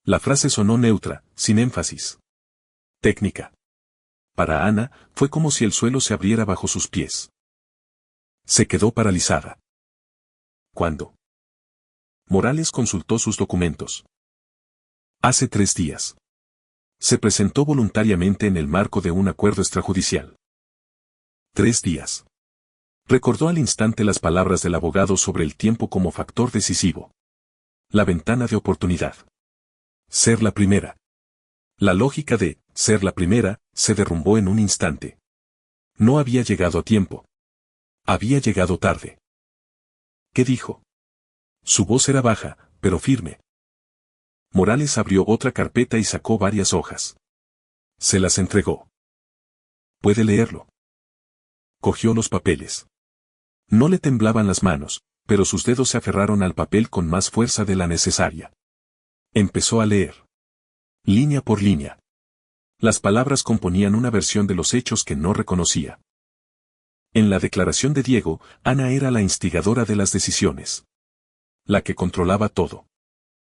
La frase sonó neutra, sin énfasis. Técnica. Para Ana, fue como si el suelo se abriera bajo sus pies. Se quedó paralizada. ¿Cuándo? Morales consultó sus documentos. Hace 3 días. Se presentó voluntariamente en el marco de un acuerdo extrajudicial. 3 días. Recordó al instante las palabras del abogado sobre el tiempo como factor decisivo. La ventana de oportunidad. Ser la primera. La lógica de ser la primera se derrumbó en un instante. No había llegado a tiempo. Había llegado tarde. ¿Qué dijo? Su voz era baja, pero firme. Morales abrió otra carpeta y sacó varias hojas. Se las entregó. ¿Puede leerlo? Cogió los papeles. No le temblaban las manos, pero sus dedos se aferraron al papel con más fuerza de la necesaria. Empezó a leer. Línea por línea. Las palabras componían una versión de los hechos que no reconocía. En la declaración de Diego, Ana era la instigadora de las decisiones. La que controlaba todo.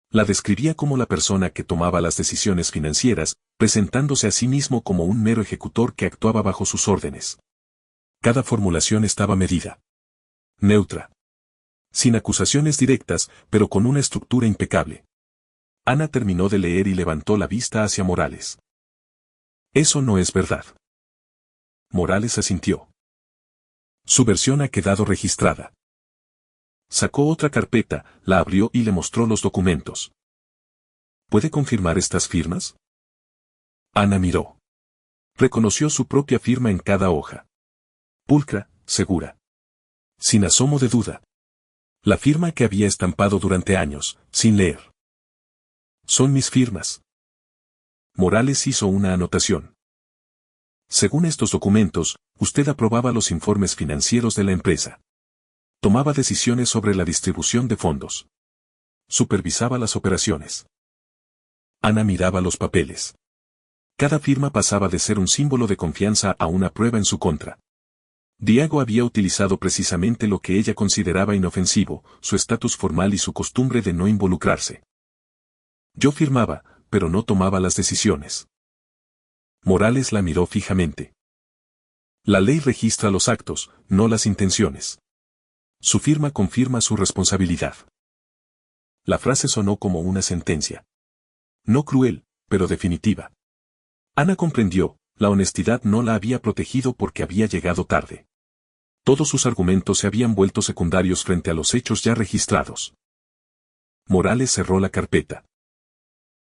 La describía como la persona que tomaba las decisiones financieras, presentándose a sí mismo como un mero ejecutor que actuaba bajo sus órdenes. Cada formulación estaba medida. Neutra. Sin acusaciones directas, pero con una estructura impecable. Ana terminó de leer y levantó la vista hacia Morales. Eso no es verdad. Morales asintió. Su versión ha quedado registrada. Sacó otra carpeta, la abrió y le mostró los documentos. ¿Puede confirmar estas firmas? Ana miró. Reconoció su propia firma en cada hoja. Pulcra, segura. Sin asomo de duda. La firma que había estampado durante años, sin leer. Son mis firmas. Morales hizo una anotación. Según estos documentos, usted aprobaba los informes financieros de la empresa. Tomaba decisiones sobre la distribución de fondos. Supervisaba las operaciones. Ana miraba los papeles. Cada firma pasaba de ser un símbolo de confianza a una prueba en su contra. Diego había utilizado precisamente lo que ella consideraba inofensivo, su estatus formal y su costumbre de no involucrarse. Yo firmaba, pero no tomaba las decisiones. Morales la miró fijamente. La ley registra los actos, no las intenciones. Su firma confirma su responsabilidad. La frase sonó como una sentencia. No cruel, pero definitiva. Ana comprendió, la honestidad no la había protegido porque había llegado tarde. Todos sus argumentos se habían vuelto secundarios frente a los hechos ya registrados. Morales cerró la carpeta.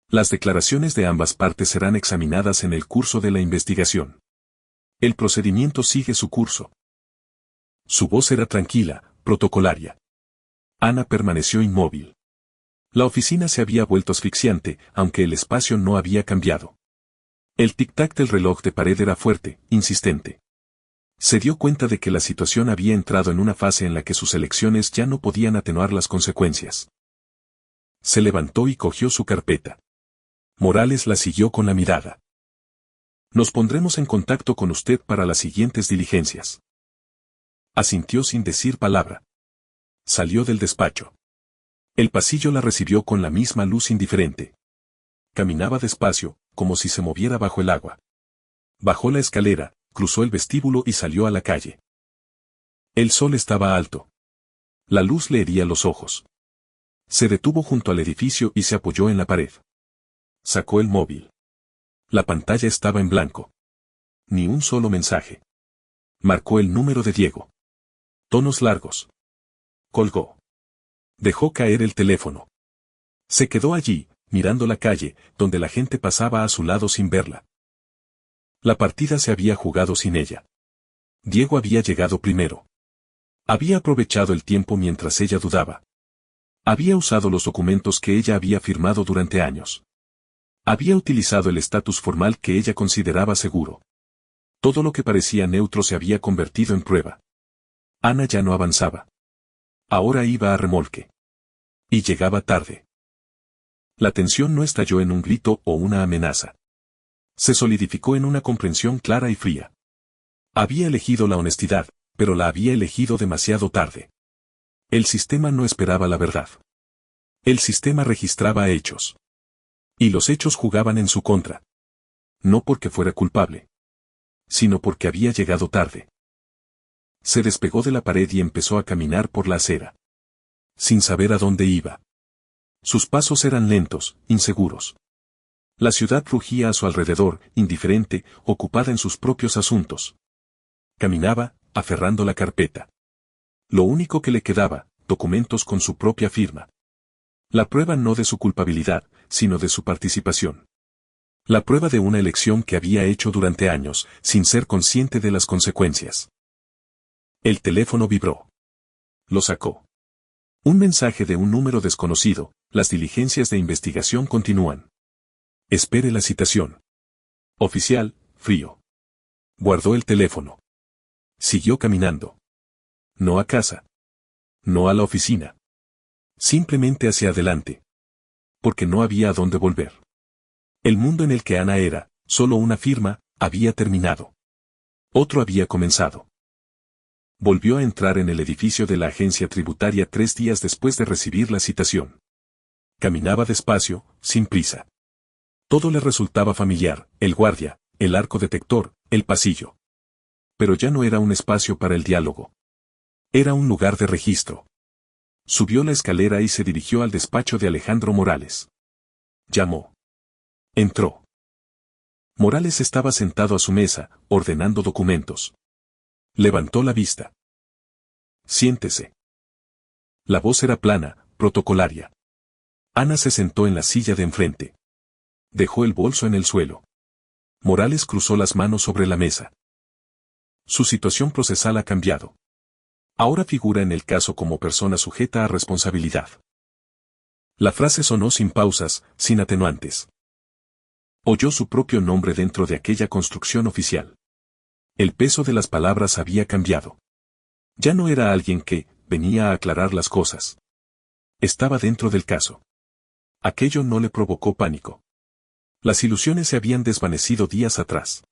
Las declaraciones de ambas partes serán examinadas en el curso de la investigación. El procedimiento sigue su curso. Su voz era tranquila, protocolaria. Ana permaneció inmóvil. La oficina se había vuelto asfixiante, aunque el espacio no había cambiado. El tic-tac del reloj de pared era fuerte, insistente. Se dio cuenta de que la situación había entrado en una fase en la que sus elecciones ya no podían atenuar las consecuencias. Se levantó y cogió su carpeta. Morales la siguió con la mirada. Nos pondremos en contacto con usted para las siguientes diligencias. Asintió sin decir palabra. Salió del despacho. El pasillo la recibió con la misma luz indiferente. Caminaba despacio, como si se moviera bajo el agua. Bajó la escalera, cruzó el vestíbulo y salió a la calle. El sol estaba alto. La luz le hería los ojos. Se detuvo junto al edificio y se apoyó en la pared. Sacó el móvil. La pantalla estaba en blanco. Ni un solo mensaje. Marcó el número de Diego. Tonos largos. Colgó. Dejó caer el teléfono. Se quedó allí, mirando la calle, donde la gente pasaba a su lado sin verla. La partida se había jugado sin ella. Diego había llegado primero. Había aprovechado el tiempo mientras ella dudaba. Había usado los documentos que ella había firmado durante años. Había utilizado el estatus formal que ella consideraba seguro. Todo lo que parecía neutro se había convertido en prueba. Ana ya no avanzaba. Ahora iba a remolque. Y llegaba tarde. La tensión no estalló en un grito o una amenaza. Se solidificó en una comprensión clara y fría. Había elegido la honestidad, pero la había elegido demasiado tarde. El sistema no esperaba la verdad. El sistema registraba hechos. Y los hechos jugaban en su contra. No porque fuera culpable, sino porque había llegado tarde. Se despegó de la pared y empezó a caminar por la acera. Sin saber a dónde iba. Sus pasos eran lentos, inseguros. La ciudad rugía a su alrededor, indiferente, ocupada en sus propios asuntos. Caminaba, aferrando la carpeta. Lo único que le quedaba, documentos con su propia firma. La prueba no de su culpabilidad, sino de su participación. La prueba de una elección que había hecho durante años, sin ser consciente de las consecuencias. El teléfono vibró. Lo sacó. Un mensaje de un número desconocido: las diligencias de investigación continúan. Espere la citación. Oficial, frío. Guardó el teléfono. Siguió caminando. No a casa. No a la oficina. Simplemente hacia adelante. Porque no había a dónde volver. El mundo en el que Ana era, solo una firma, había terminado. Otro había comenzado. Volvió a entrar en el edificio de la agencia tributaria 3 días después de recibir la citación. Caminaba despacio, sin prisa. Todo le resultaba familiar: el guardia, el arco detector, el pasillo. Pero ya no era un espacio para el diálogo. Era un lugar de registro. Subió la escalera y se dirigió al despacho de Alejandro Morales. Llamó. Entró. Morales estaba sentado a su mesa, ordenando documentos. Levantó la vista. Siéntese. La voz era plana, protocolaria. Ana se sentó en la silla de enfrente. Dejó el bolso en el suelo. Morales cruzó las manos sobre la mesa. Su situación procesal ha cambiado. Ahora figura en el caso como persona sujeta a responsabilidad. La frase sonó sin pausas, sin atenuantes. Oyó su propio nombre dentro de aquella construcción oficial. El peso de las palabras había cambiado. Ya no era alguien que venía a aclarar las cosas. Estaba dentro del caso. Aquello no le provocó pánico. Las ilusiones se habían desvanecido días atrás.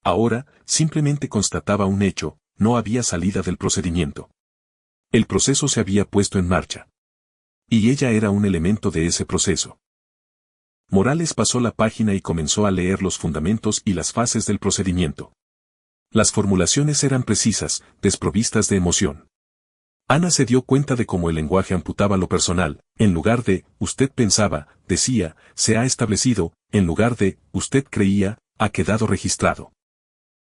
Ahora, simplemente constataba un hecho: no había salida del procedimiento. El proceso se había puesto en marcha. Y ella era un elemento de ese proceso. Morales pasó la página y comenzó a leer los fundamentos y las fases del procedimiento. Las formulaciones eran precisas, desprovistas de emoción. Ana se dio cuenta de cómo el lenguaje amputaba lo personal. En lugar de «usted pensaba», decía «se ha establecido», en lugar de «usted creía», «ha quedado registrado».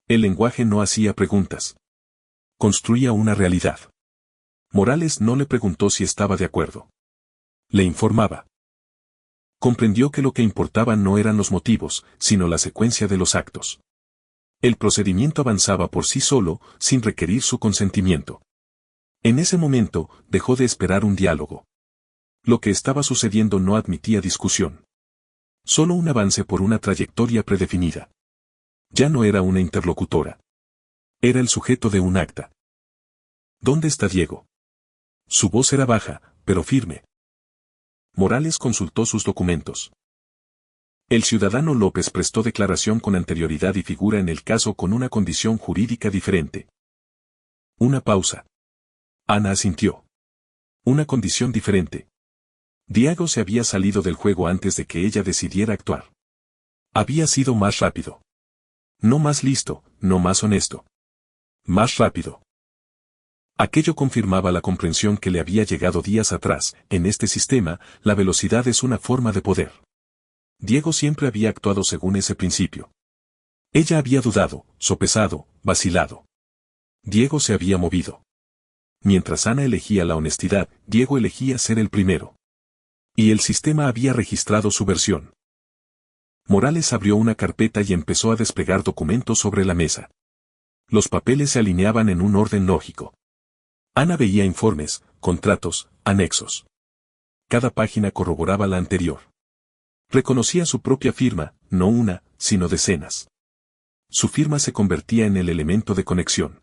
El lenguaje no hacía preguntas. Construía una realidad. Morales no le preguntó si estaba de acuerdo. Le informaba. Comprendió que lo que importaba no eran los motivos, sino la secuencia de los actos. El procedimiento avanzaba por sí solo, sin requerir su consentimiento. En ese momento, dejó de esperar un diálogo. Lo que estaba sucediendo no admitía discusión. Solo un avance por una trayectoria predefinida. Ya no era una interlocutora. Era el sujeto de un acta. ¿Dónde está Diego? Su voz era baja, pero firme. Morales consultó sus documentos. El ciudadano López prestó declaración con anterioridad y figura en el caso con una condición jurídica diferente. Una pausa. Ana asintió. Una condición diferente. Diego se había salido del juego antes de que ella decidiera actuar. Había sido más rápido. No más listo, no más honesto. Más rápido. Aquello confirmaba la comprensión que le había llegado días atrás: en este sistema, la velocidad es una forma de poder. Diego siempre había actuado según ese principio. Ella había dudado, sopesado, vacilado. Diego se había movido. Mientras Ana elegía la honestidad, Diego elegía ser el primero. Y el sistema había registrado su versión. Morales abrió una carpeta y empezó a desplegar documentos sobre la mesa. Los papeles se alineaban en un orden lógico. Ana veía informes, contratos, anexos. Cada página corroboraba la anterior. Reconocía su propia firma, no una, sino decenas. Su firma se convertía en el elemento de conexión.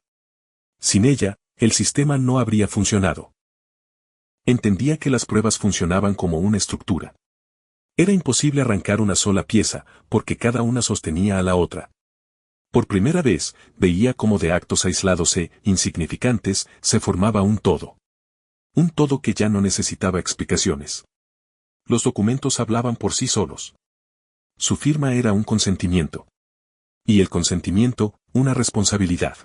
Sin ella, el sistema no habría funcionado. Entendía que las pruebas funcionaban como una estructura. Era imposible arrancar una sola pieza, porque cada una sostenía a la otra. Por primera vez, veía cómo de actos aislados e insignificantes se formaba un todo. Un todo que ya no necesitaba explicaciones. Los documentos hablaban por sí solos. Su firma era un consentimiento. Y el consentimiento, una responsabilidad.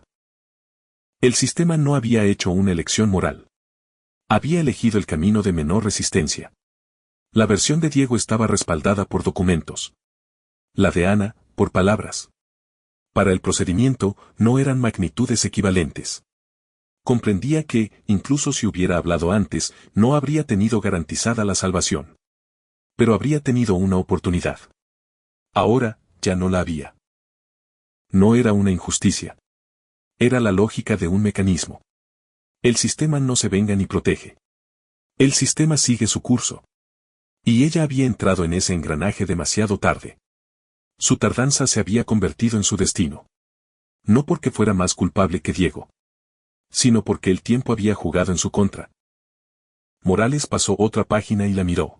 El sistema no había hecho una elección moral. Había elegido el camino de menor resistencia. La versión de Diego estaba respaldada por documentos. La de Ana, por palabras. Para el procedimiento, no eran magnitudes equivalentes. Comprendía que, incluso si hubiera hablado antes, no habría tenido garantizada la salvación. Pero habría tenido una oportunidad. Ahora, ya no la había. No era una injusticia. Era la lógica de un mecanismo. El sistema no se venga ni protege. El sistema sigue su curso. Y ella había entrado en ese engranaje demasiado tarde. Su tardanza se había convertido en su destino. No porque fuera más culpable que Diego, sino porque el tiempo había jugado en su contra. Morales pasó otra página y la miró.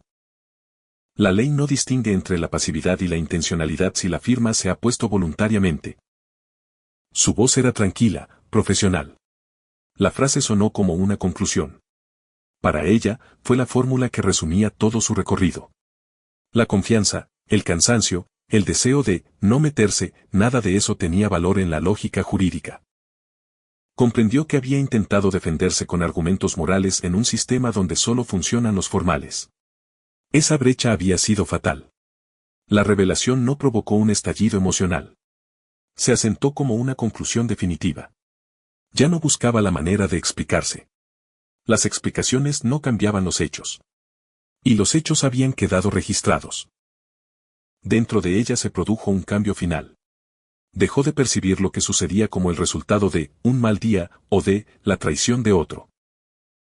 La ley no distingue entre la pasividad y la intencionalidad si la firma se ha puesto voluntariamente. Su voz era tranquila, profesional. La frase sonó como una conclusión. Para ella, fue la fórmula que resumía todo su recorrido. La confianza, el cansancio, el deseo de no meterse, nada de eso tenía valor en la lógica jurídica. Comprendió que había intentado defenderse con argumentos morales en un sistema donde solo funcionan los formales. Esa brecha había sido fatal. La revelación no provocó un estallido emocional. Se asentó como una conclusión definitiva. Ya no buscaba la manera de explicarse. Las explicaciones no cambiaban los hechos. Y los hechos habían quedado registrados. Dentro de ella se produjo un cambio final. Dejó de percibir lo que sucedía como el resultado de un mal día o de la traición de otro.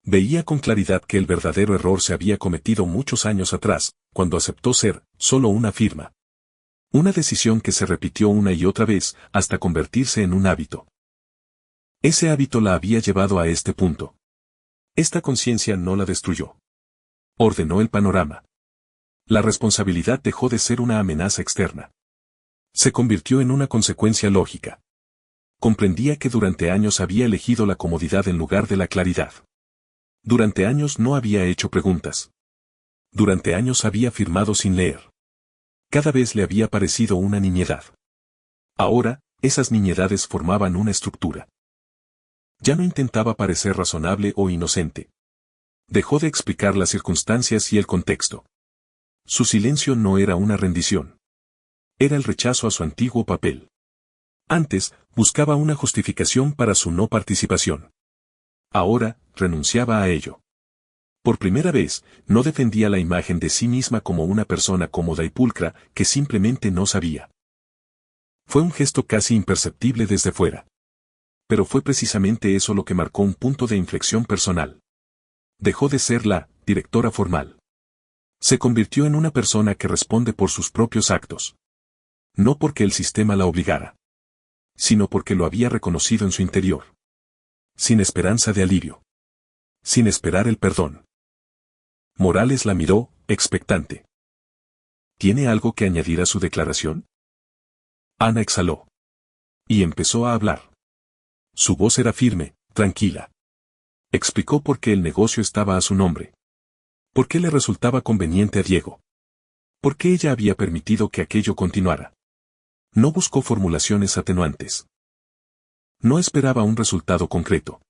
Veía con claridad que el verdadero error se había cometido muchos años atrás, cuando aceptó ser solo una firma. Una decisión que se repitió una y otra vez hasta convertirse en un hábito. Ese hábito la había llevado a este punto. Esta conciencia no la destruyó. Ordenó el panorama. La responsabilidad dejó de ser una amenaza externa. Se convirtió en una consecuencia lógica. Comprendía que durante años había elegido la comodidad en lugar de la claridad. Durante años no había hecho preguntas. Durante años había firmado sin leer. Cada vez le había parecido una niñedad. Ahora, esas niñedades formaban una estructura. Ya no intentaba parecer razonable o inocente. Dejó de explicar las circunstancias y el contexto. Su silencio no era una rendición. Era el rechazo a su antiguo papel. Antes, buscaba una justificación para su no participación. Ahora, renunciaba a ello. Por primera vez, no defendía la imagen de sí misma como una persona cómoda y pulcra que simplemente no sabía. Fue un gesto casi imperceptible desde fuera. Pero fue precisamente eso lo que marcó un punto de inflexión personal. Dejó de ser la directora formal. Se convirtió en una persona que responde por sus propios actos. No porque el sistema la obligara, sino porque lo había reconocido en su interior. Sin esperanza de alivio. Sin esperar el perdón. Morales la miró, expectante. ¿Tiene algo que añadir a su declaración? Ana exhaló. Y empezó a hablar. Su voz era firme, tranquila. Explicó por qué el negocio estaba a su nombre. Por qué le resultaba conveniente a Diego. Por qué ella había permitido que aquello continuara. No buscó formulaciones atenuantes. No esperaba un resultado concreto.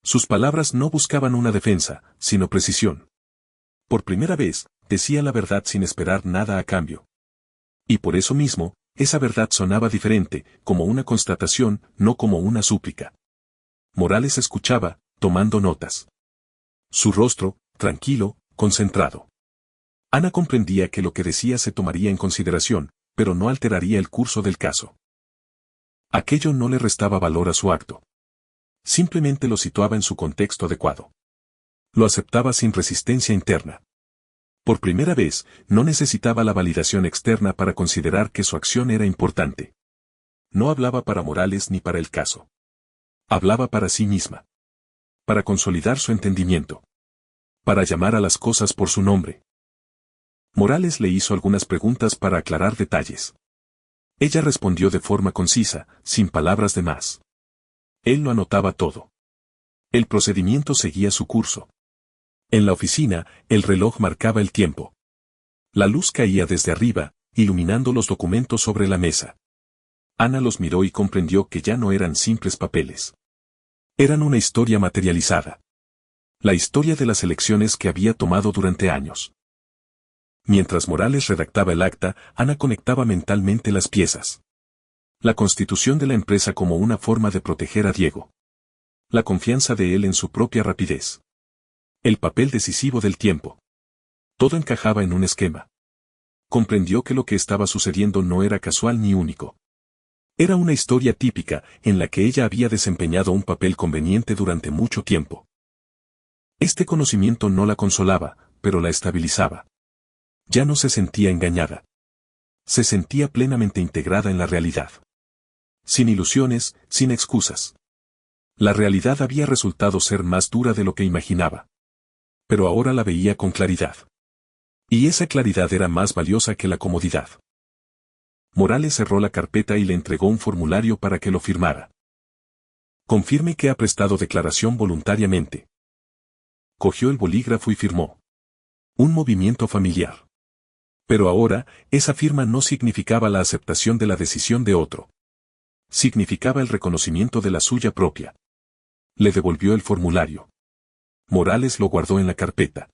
Sus palabras no buscaban una defensa, sino precisión. Por primera vez, decía la verdad sin esperar nada a cambio. Y por eso mismo, esa verdad sonaba diferente, como una constatación, no como una súplica. Morales escuchaba, tomando notas. Su rostro, tranquilo, concentrado. Ana comprendía que lo que decía se tomaría en consideración, pero no alteraría el curso del caso. Aquello no le restaba valor a su acto. Simplemente lo situaba en su contexto adecuado. Lo aceptaba sin resistencia interna. Por primera vez, no necesitaba la validación externa para considerar que su acción era importante. No hablaba para Morales ni para el caso. Hablaba para sí misma. Para consolidar su entendimiento. Para llamar a las cosas por su nombre. Morales le hizo algunas preguntas para aclarar detalles. Ella respondió de forma concisa, sin palabras de más. Él lo anotaba todo. El procedimiento seguía su curso. En la oficina, el reloj marcaba el tiempo. La luz caía desde arriba, iluminando los documentos sobre la mesa. Ana los miró y comprendió que ya no eran simples papeles. Eran una historia materializada. La historia de las elecciones que había tomado durante años. Mientras Morales redactaba el acta, Ana conectaba mentalmente las piezas. La constitución de la empresa como una forma de proteger a Diego. La confianza de él en su propia rapidez. El papel decisivo del tiempo. Todo encajaba en un esquema. Comprendió que lo que estaba sucediendo no era casual ni único. Era una historia típica en la que ella había desempeñado un papel conveniente durante mucho tiempo. Este conocimiento no la consolaba, pero la estabilizaba. Ya no se sentía engañada. Se sentía plenamente integrada en la realidad. Sin ilusiones, sin excusas. La realidad había resultado ser más dura de lo que imaginaba. Pero ahora la veía con claridad. Y esa claridad era más valiosa que la comodidad. Morales cerró la carpeta y le entregó un formulario para que lo firmara. Confirme que ha prestado declaración voluntariamente. Cogió el bolígrafo y firmó. Un movimiento familiar. Pero ahora, esa firma no significaba la aceptación de la decisión de otro. Significaba el reconocimiento de la suya propia. Le devolvió el formulario. Morales lo guardó en la carpeta.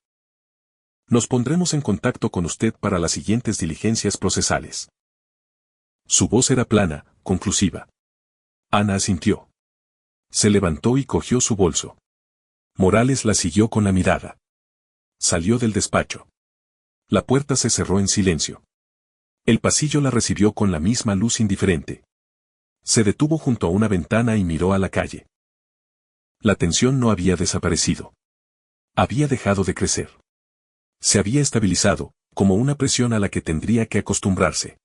Nos pondremos en contacto con usted para las siguientes diligencias procesales. Su voz era plana, conclusiva. Ana asintió. Se levantó y cogió su bolso. Morales la siguió con la mirada. Salió del despacho. La puerta se cerró en silencio. El pasillo la recibió con la misma luz indiferente. Se detuvo junto a una ventana y miró a la calle. La tensión no había desaparecido. Había dejado de crecer. Se había estabilizado, como una presión a la que tendría que acostumbrarse.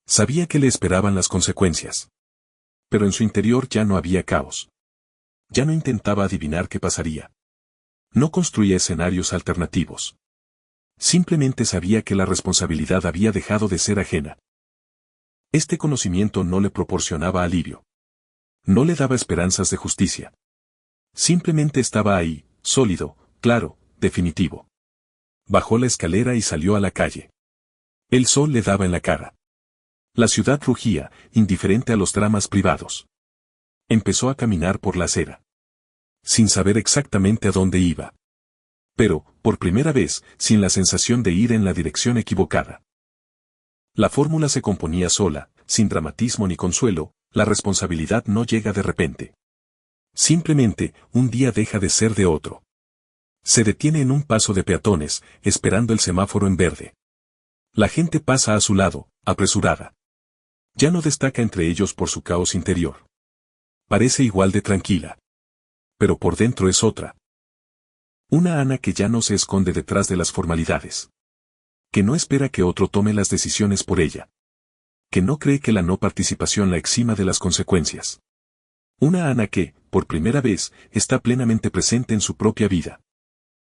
Sabía que le esperaban las consecuencias. Pero en su interior ya no había caos. Ya no intentaba adivinar qué pasaría. No construía escenarios alternativos. Simplemente sabía que la responsabilidad había dejado de ser ajena. Este conocimiento no le proporcionaba alivio. No le daba esperanzas de justicia. Simplemente estaba ahí, sólido, claro, definitivo. Bajó la escalera y salió a la calle. El sol le daba en la cara. La ciudad rugía, indiferente a los dramas privados. Empezó a caminar por la acera. Sin saber exactamente a dónde iba. Pero, por primera vez, sin la sensación de ir en la dirección equivocada. La fórmula se componía sola, sin dramatismo ni consuelo, la responsabilidad no llega de repente. Simplemente, un día deja de ser de otro. Se detiene en un paso de peatones, esperando el semáforo en verde. La gente pasa a su lado, apresurada. Ya no destaca entre ellos por su caos interior. Parece igual de tranquila. Pero por dentro es otra. Una Ana que ya no se esconde detrás de las formalidades. Que no espera que otro tome las decisiones por ella. Que no cree que la no participación la exima de las consecuencias. Una Ana que, por primera vez, está plenamente presente en su propia vida.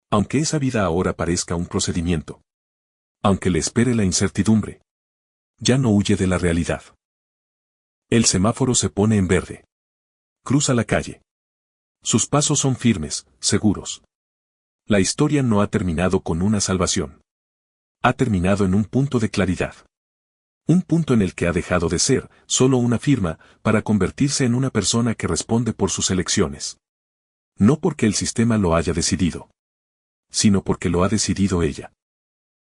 Aunque esa vida ahora parezca un procedimiento. Aunque le espere la incertidumbre. Ya no huye de la realidad. El semáforo se pone en verde. Cruza la calle. Sus pasos son firmes, seguros. La historia no ha terminado con una salvación. Ha terminado en un punto de claridad. Un punto en el que ha dejado de ser solo una firma para convertirse en una persona que responde por sus elecciones. No porque el sistema lo haya decidido, sino porque lo ha decidido ella.